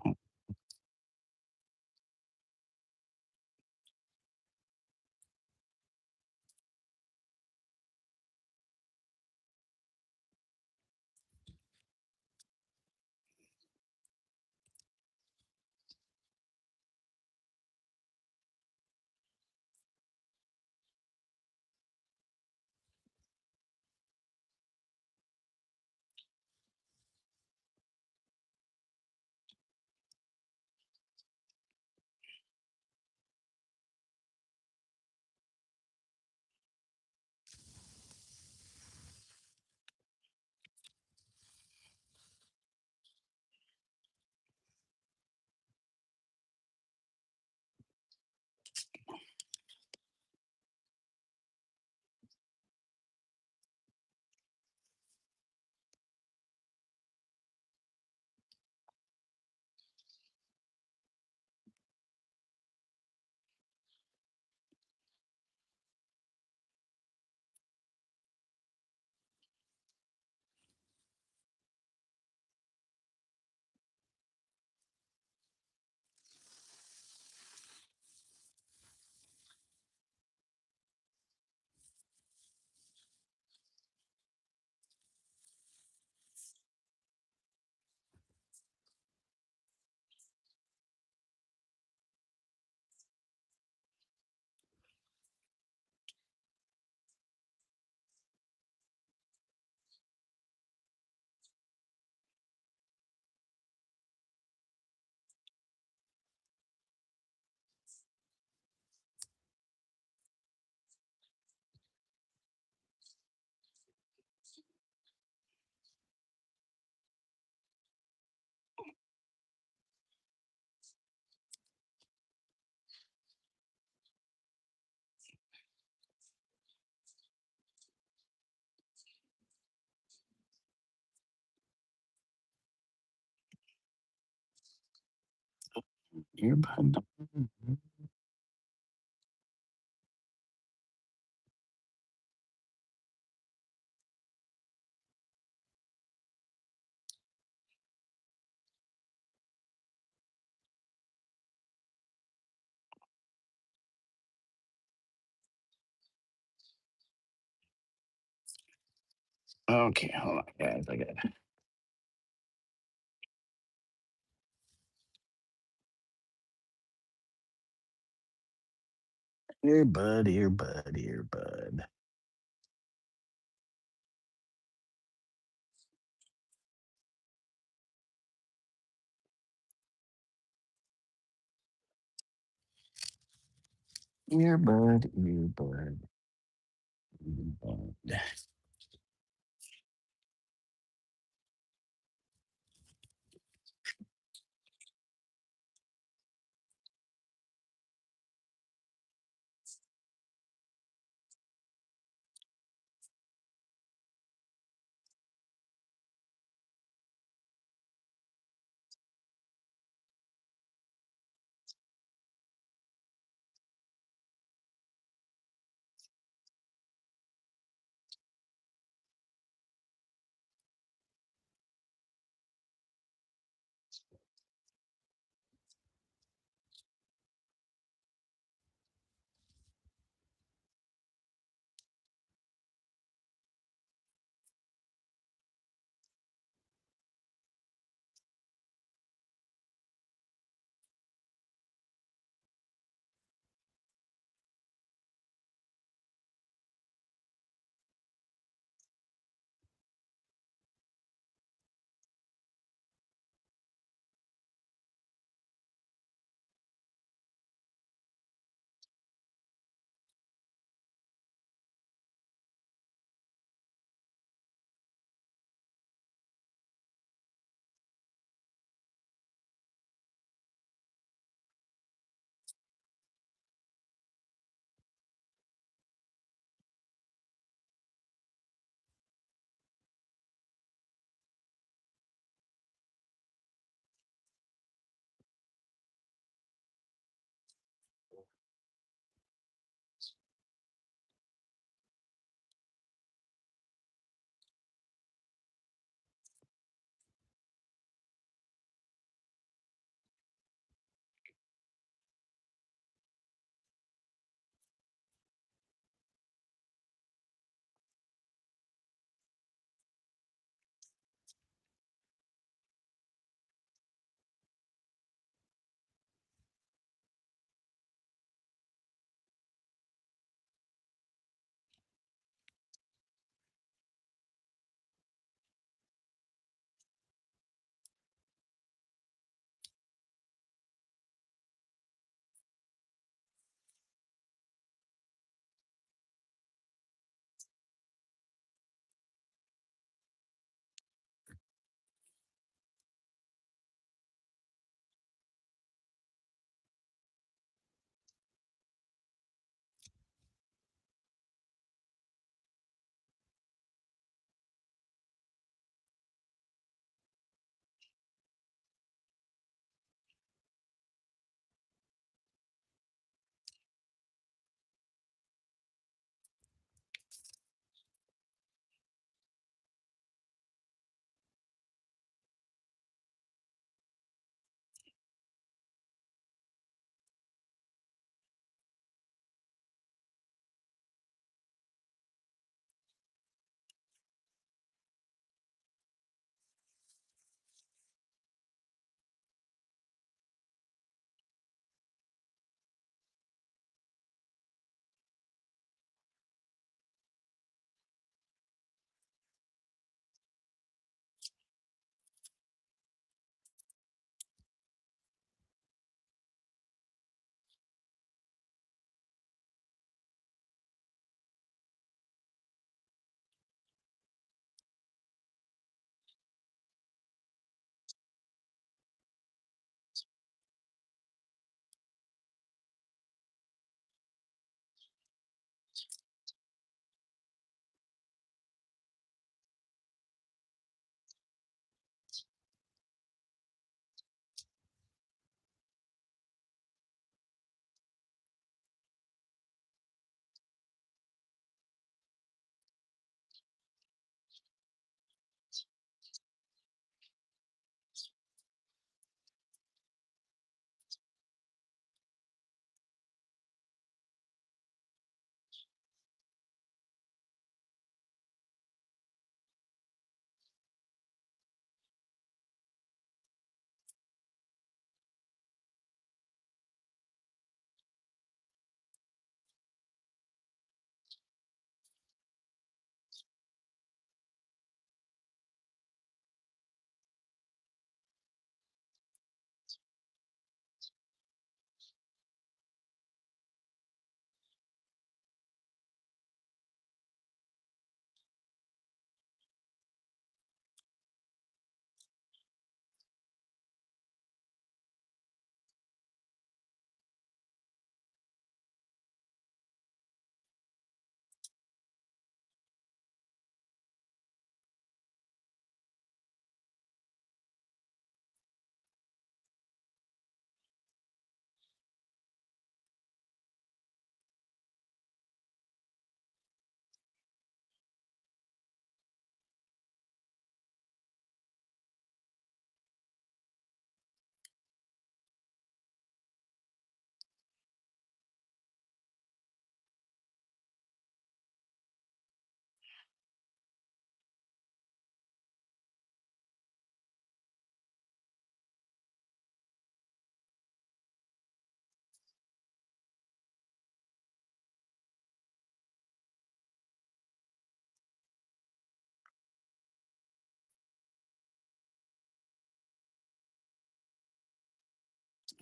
Earbud. Okay, hold on, guys. I got earbud. Earbud. Earbud.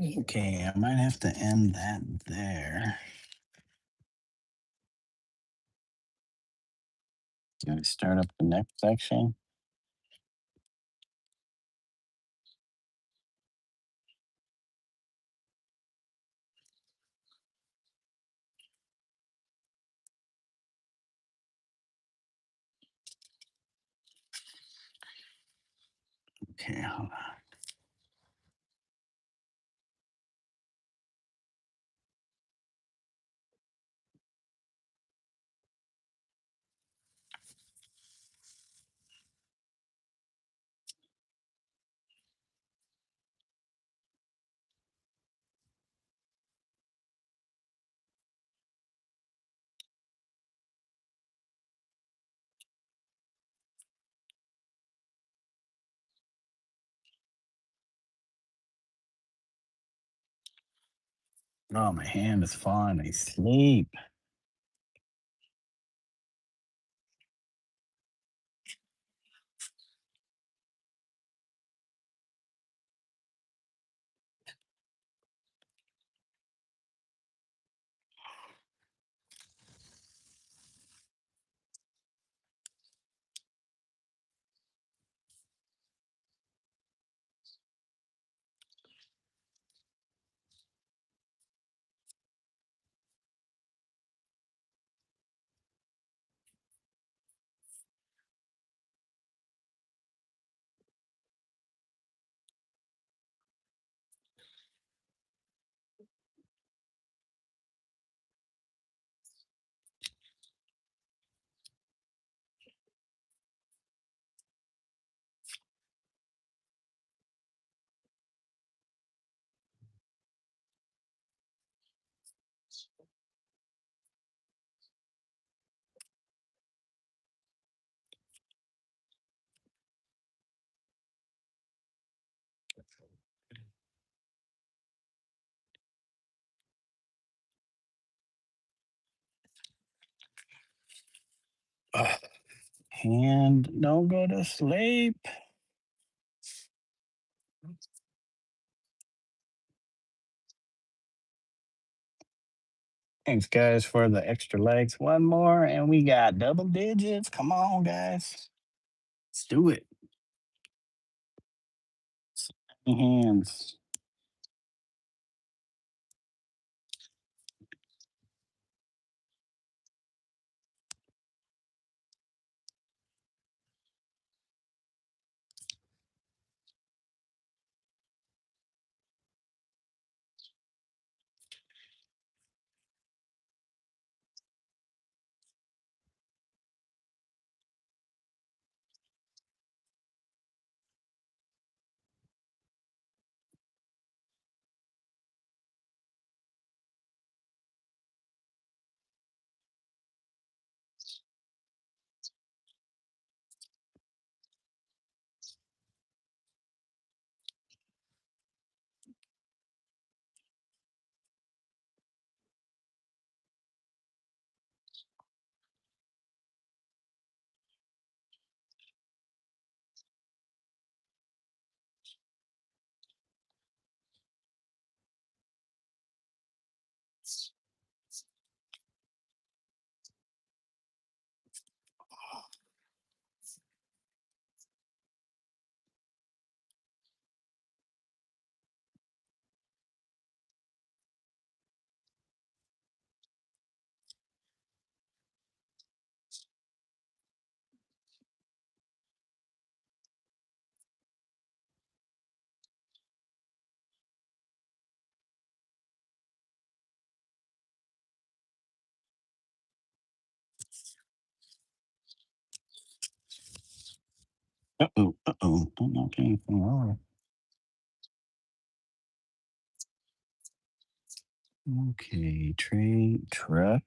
Okay, I might have to end that there. Can I start up the next section? Okay, hold on. Oh, my hand is falling asleep. Ugh. Hand, don't go to sleep. Thanks, guys, for the extra legs. One more, and we got double digits. Come on, guys. Let's do it. Hands. Uh-oh, uh-oh. Don't knock anything over. Okay, trade, truck.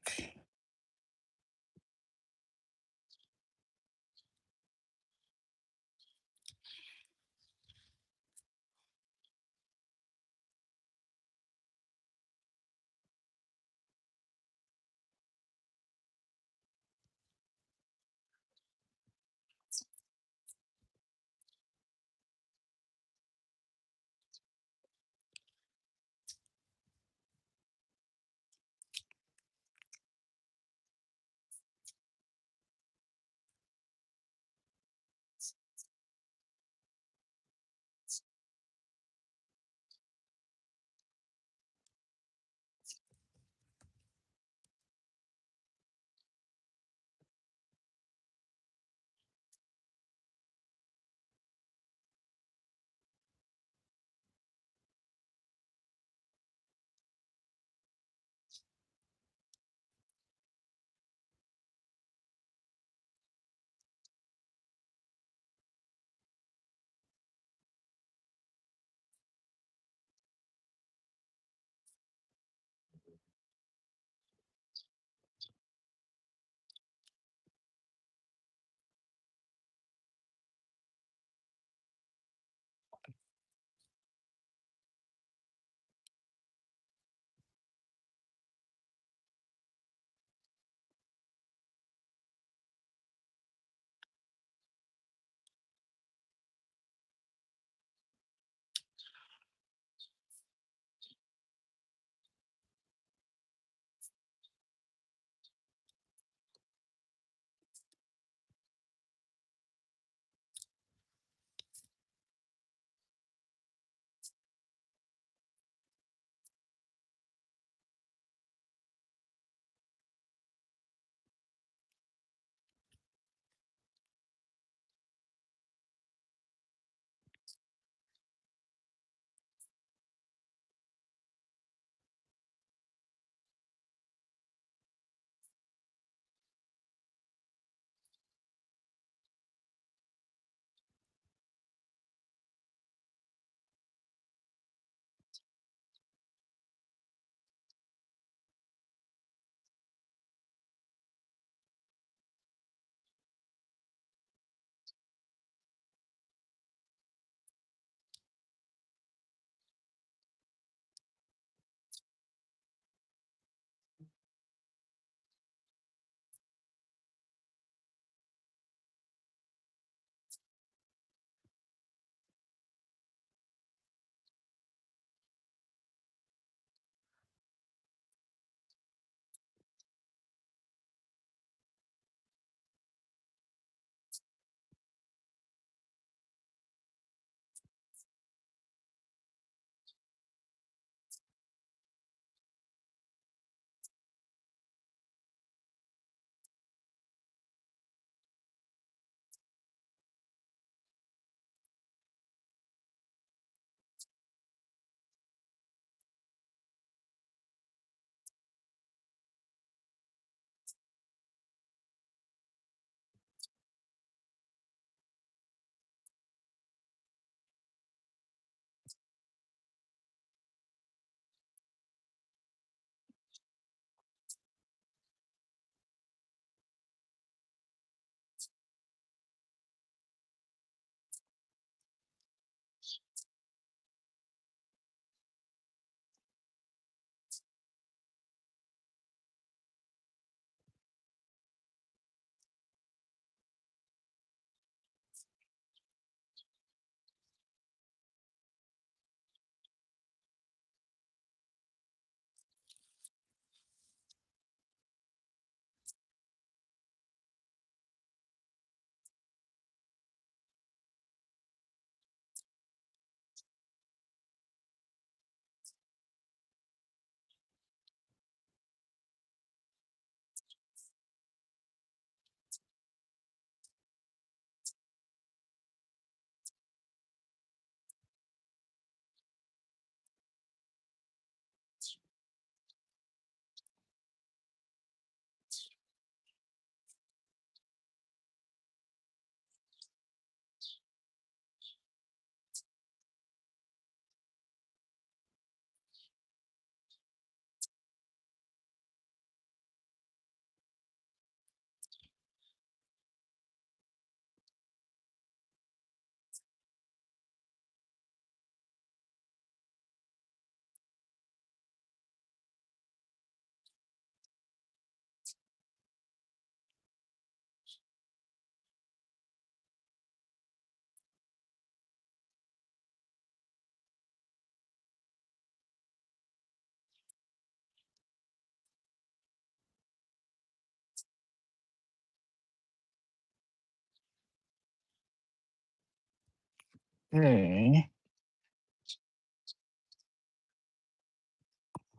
Okay.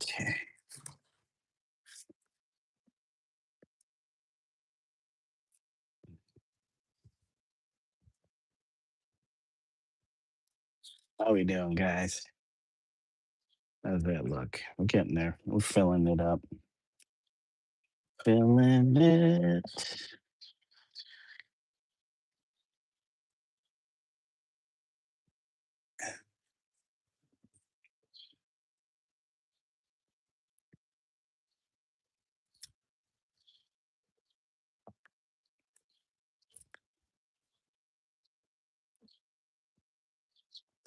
Okay. How we doing, guys? How's that look? We're getting there. We're filling it up. Filling it.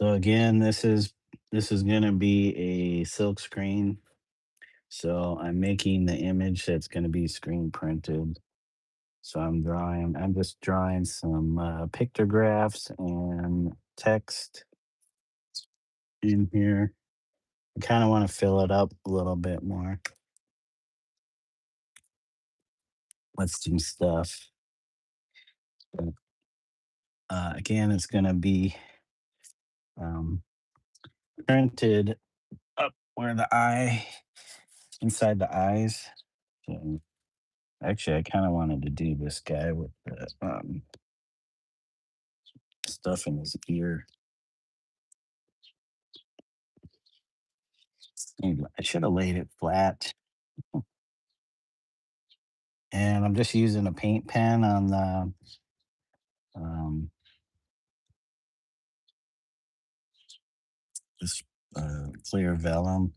So again, this is gonna be a silk screen. So I'm making the image that's gonna be screen printed. So I'm just drawing some pictographs and text in here. I kind of want to fill it up a little bit more with some stuff. But, again, it's going to be um, printed up where the eye, inside the eyes. So, actually, I kind of wanted to do this guy with the stuff in his ear. Maybe I should have laid it flat. And I'm just using a paint pen on the um, this clear vellum.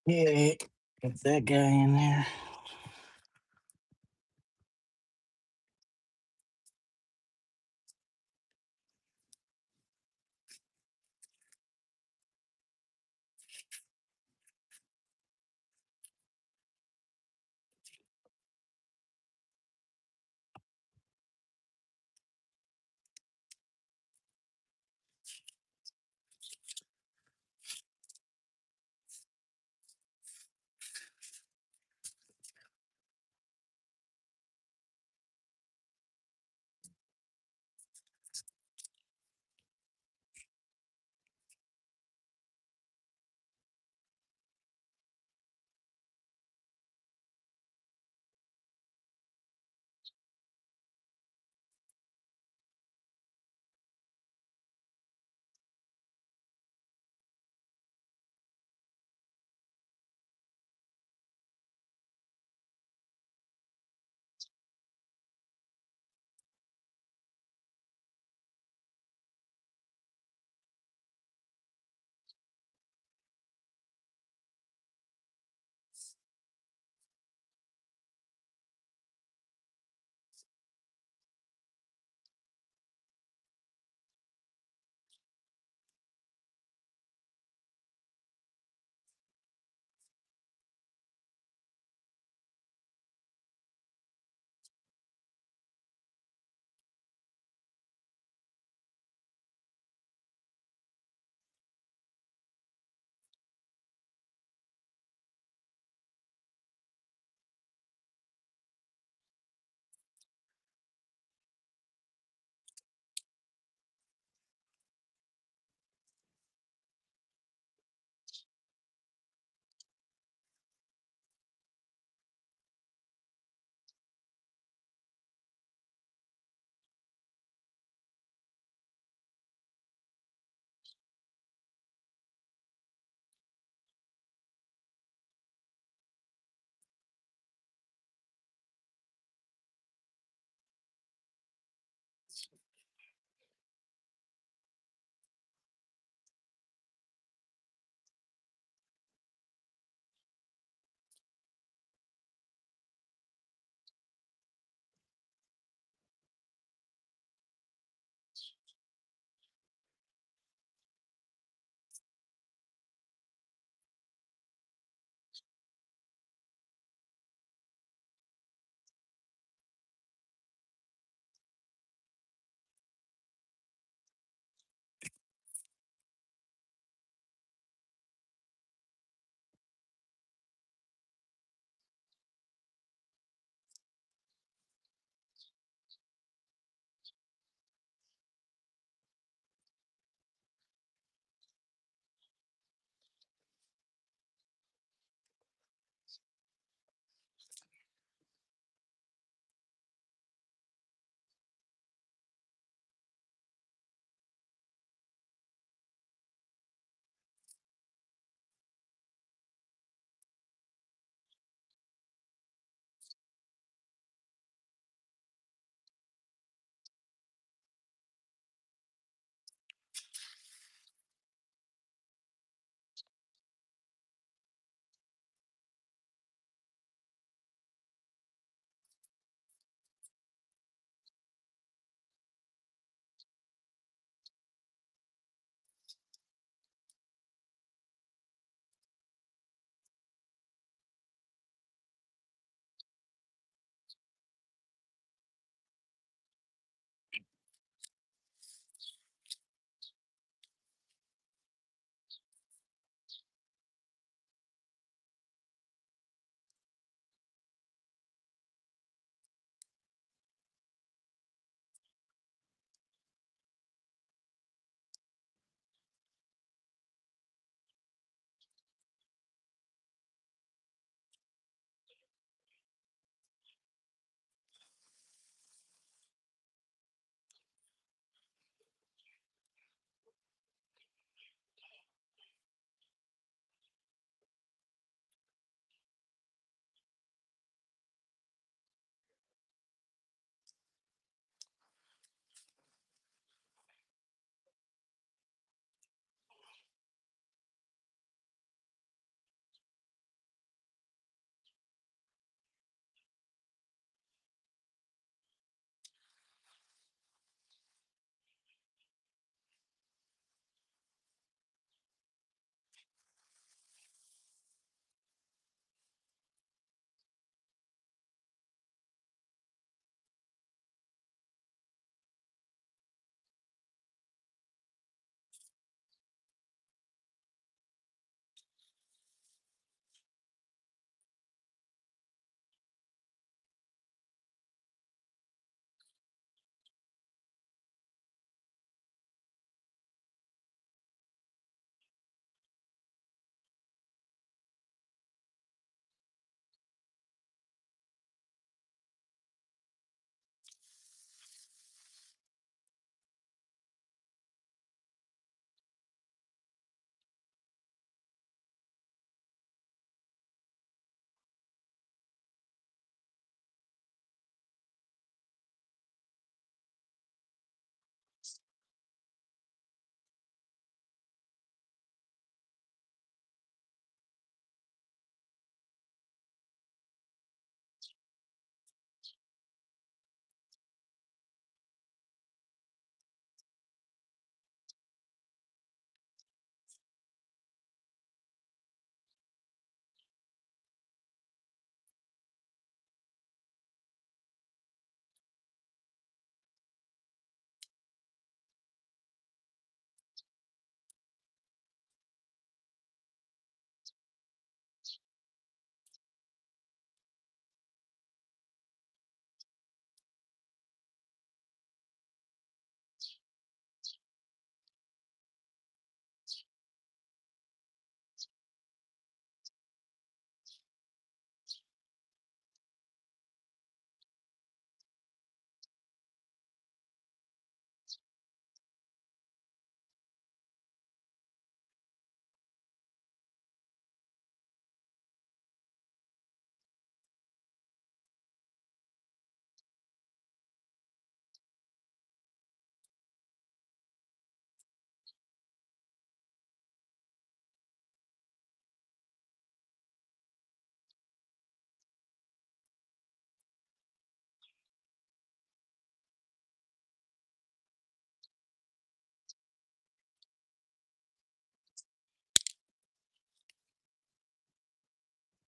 Yeah, get that guy in there.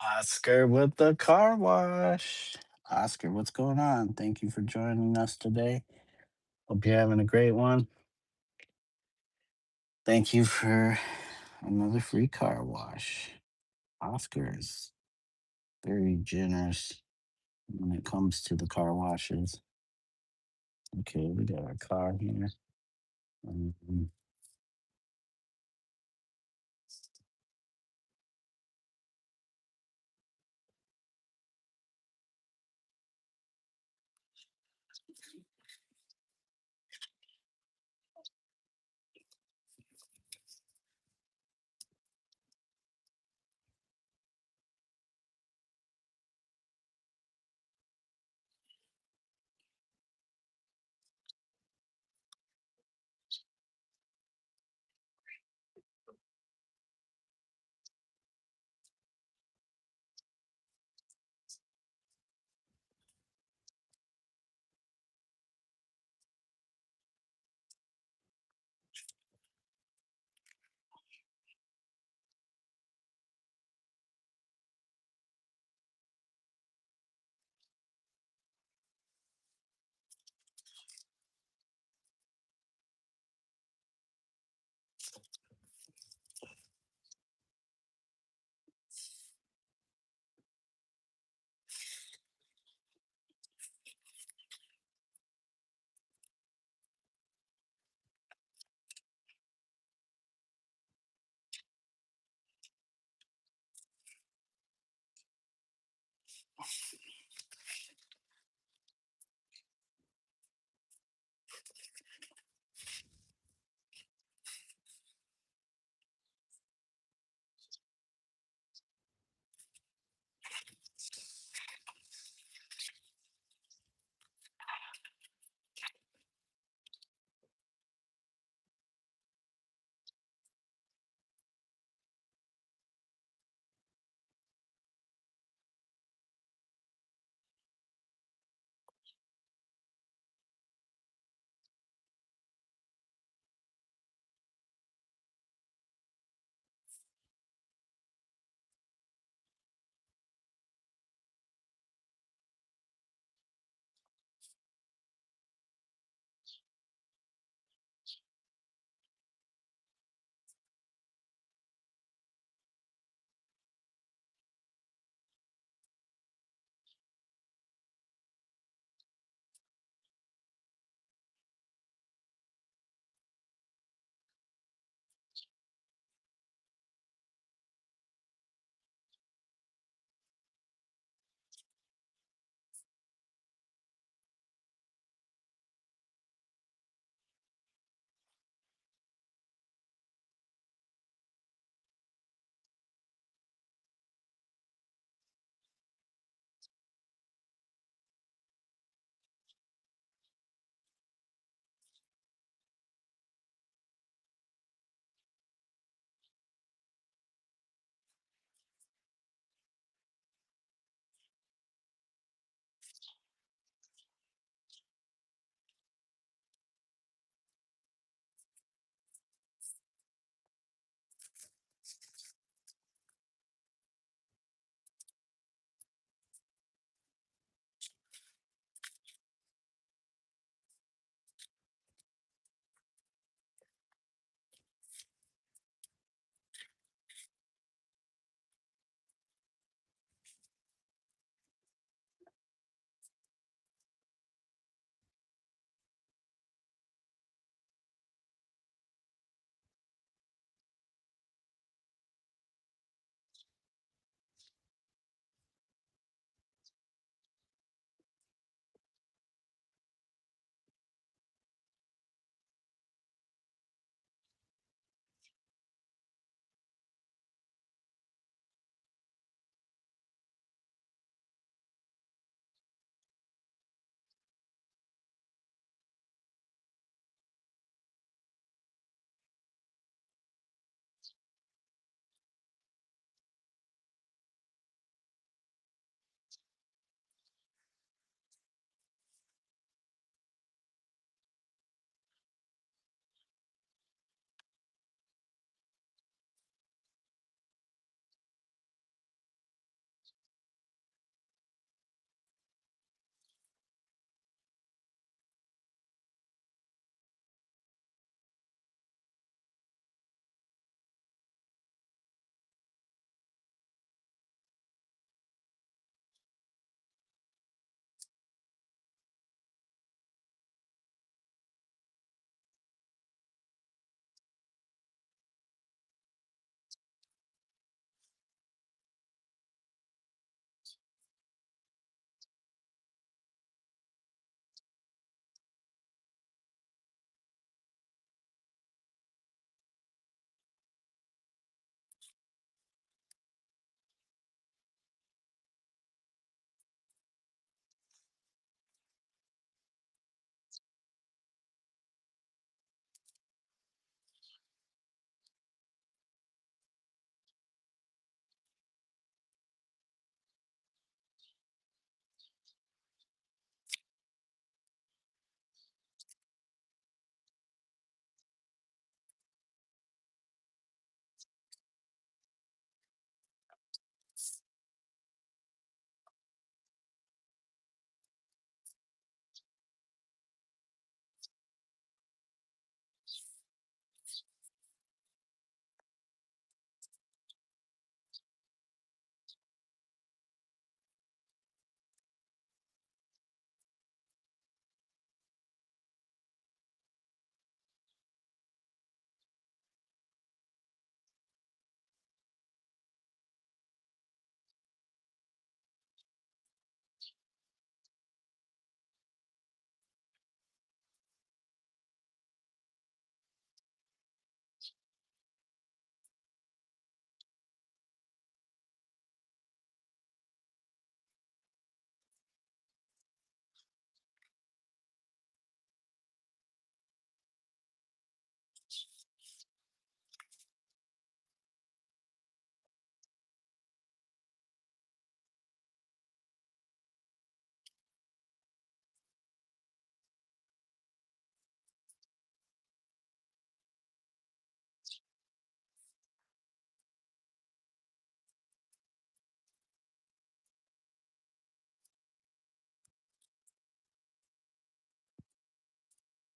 Oscar with the car wash. Oscar, what's going on? Thank you for joining us today. Hope you're having a great one. Thank you for another free car wash. Oscar is very generous when it comes to the car washes. Okay, we got our car here. Um,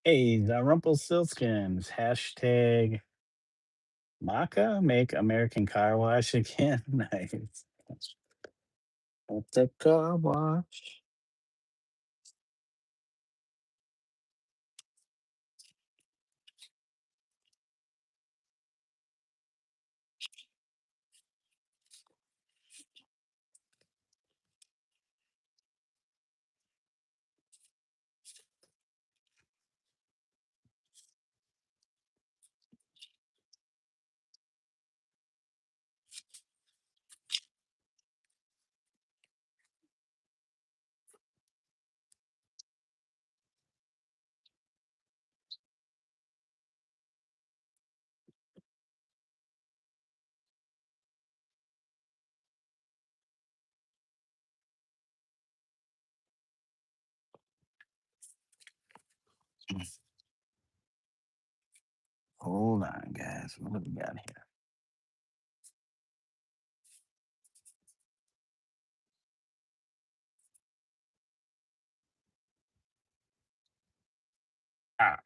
Hey, the Rumpelstiltskins. Hashtag Maca make American car wash again. Nice. At the car wash. Hold on, guys. What do we got here? Ah.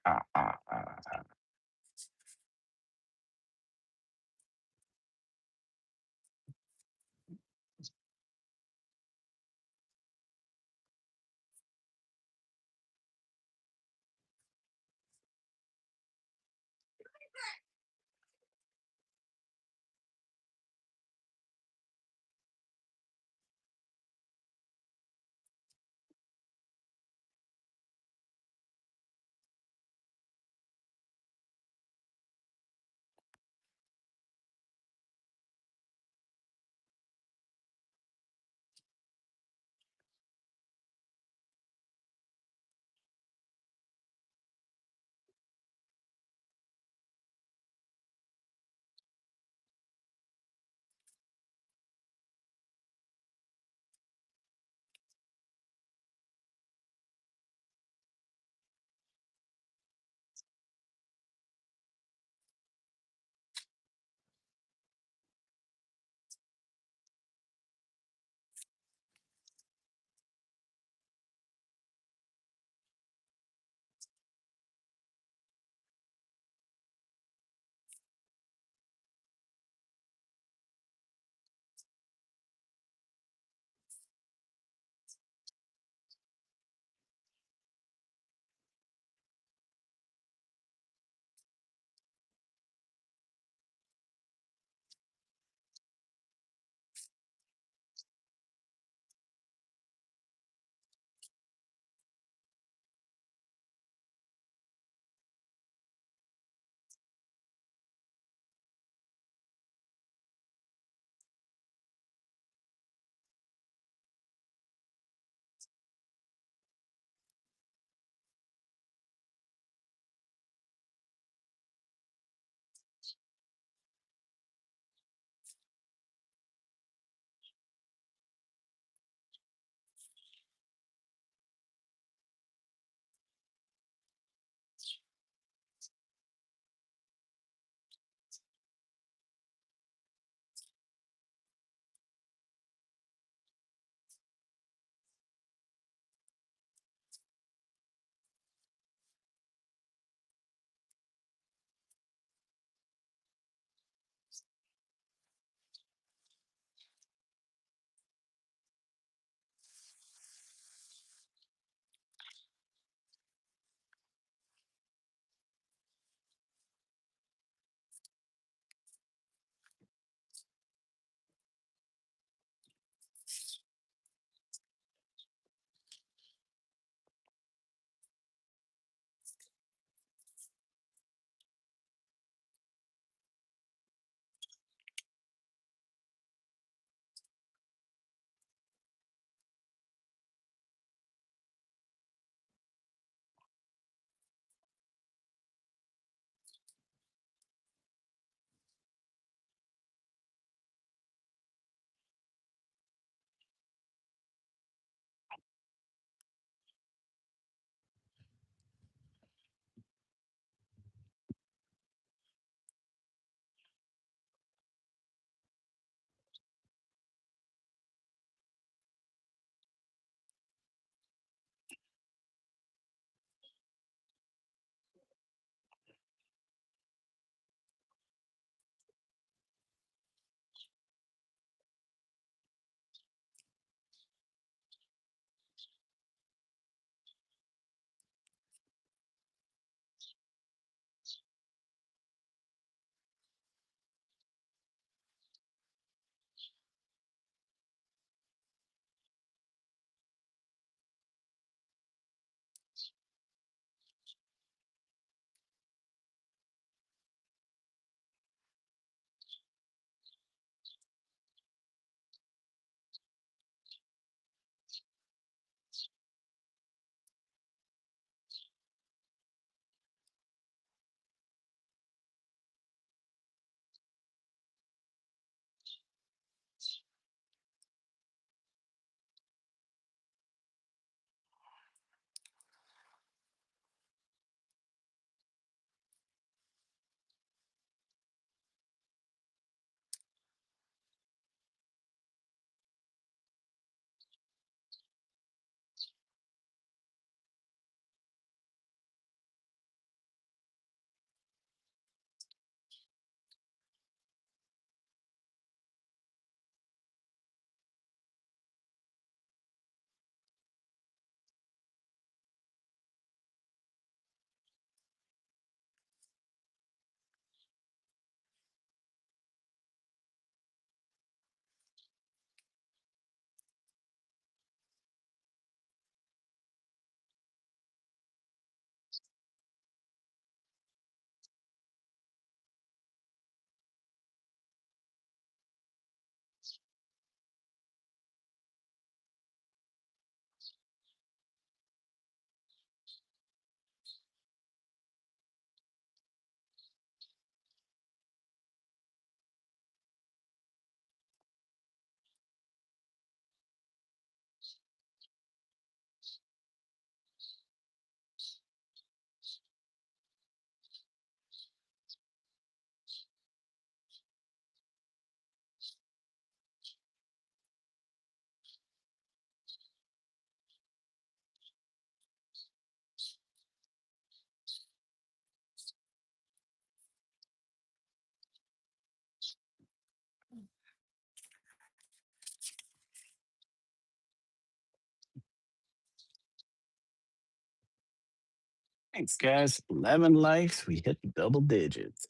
Thanks, guys. 11 likes. We hit double digits.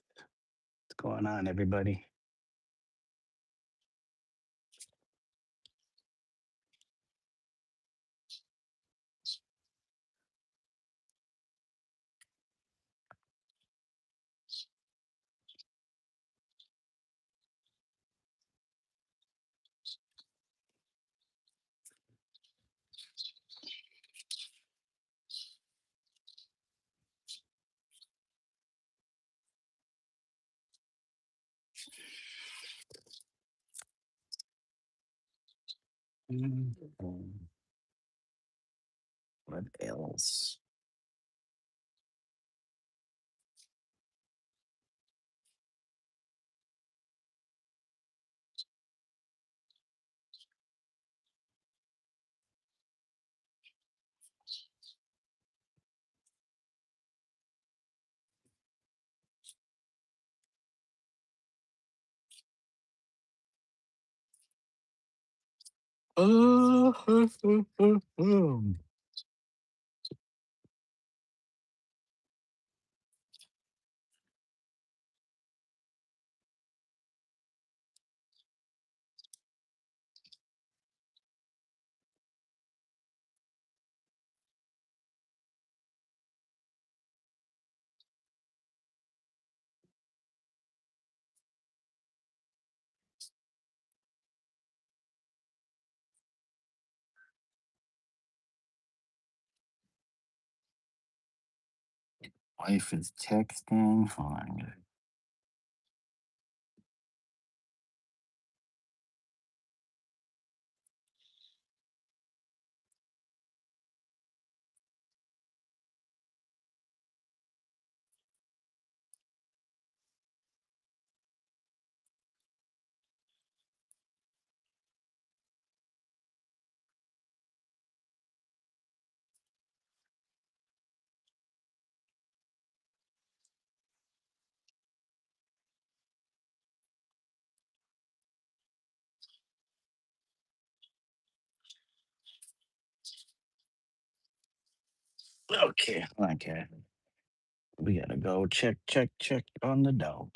What's going on, everybody? Mm, What else? Oh, wife is texting. Hold on. Okay, okay. We gotta go check on the dog.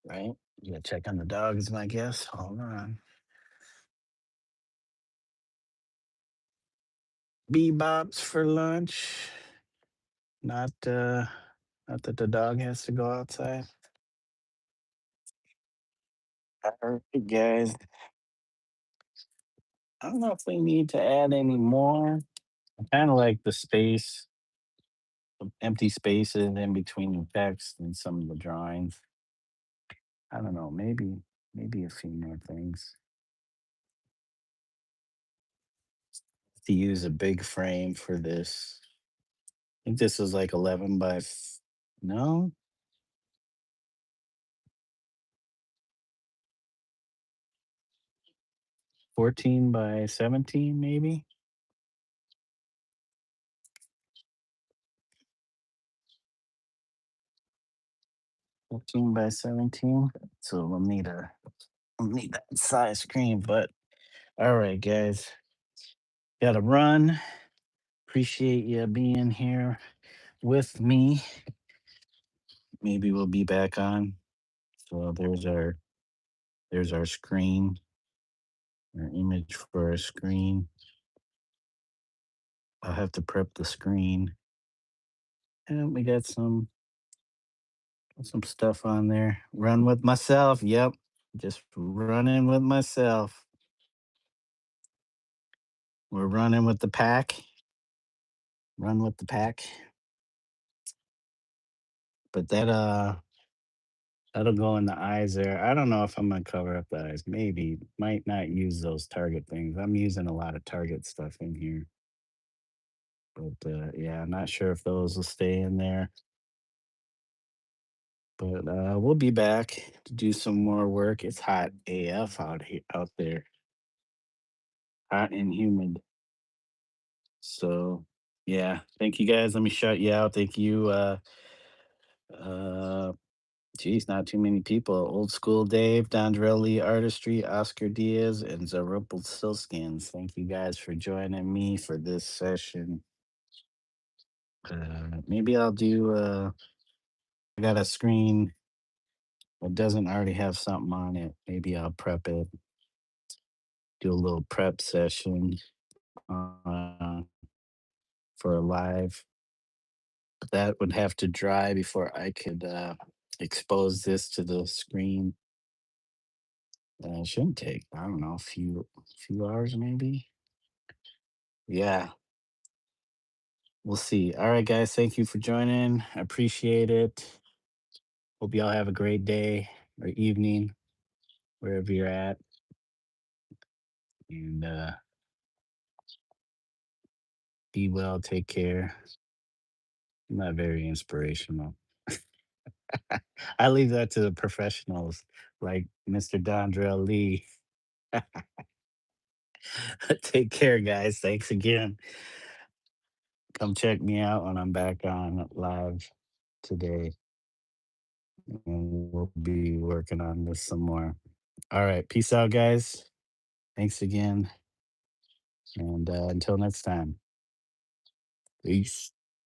Right? You gotta check on the dog is my guess. Hold on. Bebops for lunch. Not that the dog has to go outside. All right, guys. I don't know if we need to add any more. I kind of like the space, the empty spaces in between the text and some of the drawings. I don't know. Maybe a few more things. To use a big frame for this. I think this is like 11 by no 14 by 17 maybe. 14 by 17. So we'll need that size screen. But all right, guys, gotta run. Appreciate you being here with me. Maybe we'll be back on. So there's our screen, our image for our screen. I'll have to prep the screen. And we got some stuff on there. Run with myself. Yep. Just running with myself. We're running with the pack. Run with the pack. But that'll go in the eyes there. I don't know if I'm gonna cover up the eyes. Maybe. Might not use those target things. I'm using a lot of target stuff in here. But yeah, I'm not sure if those will stay in there. But we'll be back to do some more work. It's hot AF out there. Hot and humid. So yeah. Thank you guys. Let me shout you out. Thank you. Uh Geez, not too many people. Old School Dave, Dondrelli Artistry, Oscar Diaz, and Zarumpel Silskins. Thank you guys for joining me for this session. Maybe I'll do. I got a screen that doesn't already have something on it. Maybe I'll prep it. Do a little prep session uh, for a live. But that would have to dry before I could expose this to the screen. It shouldn't take. I don't know, a few hours maybe. Yeah, we'll see. All right, guys. Thank you for joining. I appreciate it. Hope y'all have a great day or evening wherever you're at. And be well. Take care. I'm not very inspirational. I leave that to the professionals like Mr. Dondrell Lee. Take care, guys. Thanks again. Come check me out when I'm back on live today. And we'll be working on this some more. All right. Peace out, guys. Thanks again. And until next time, peace.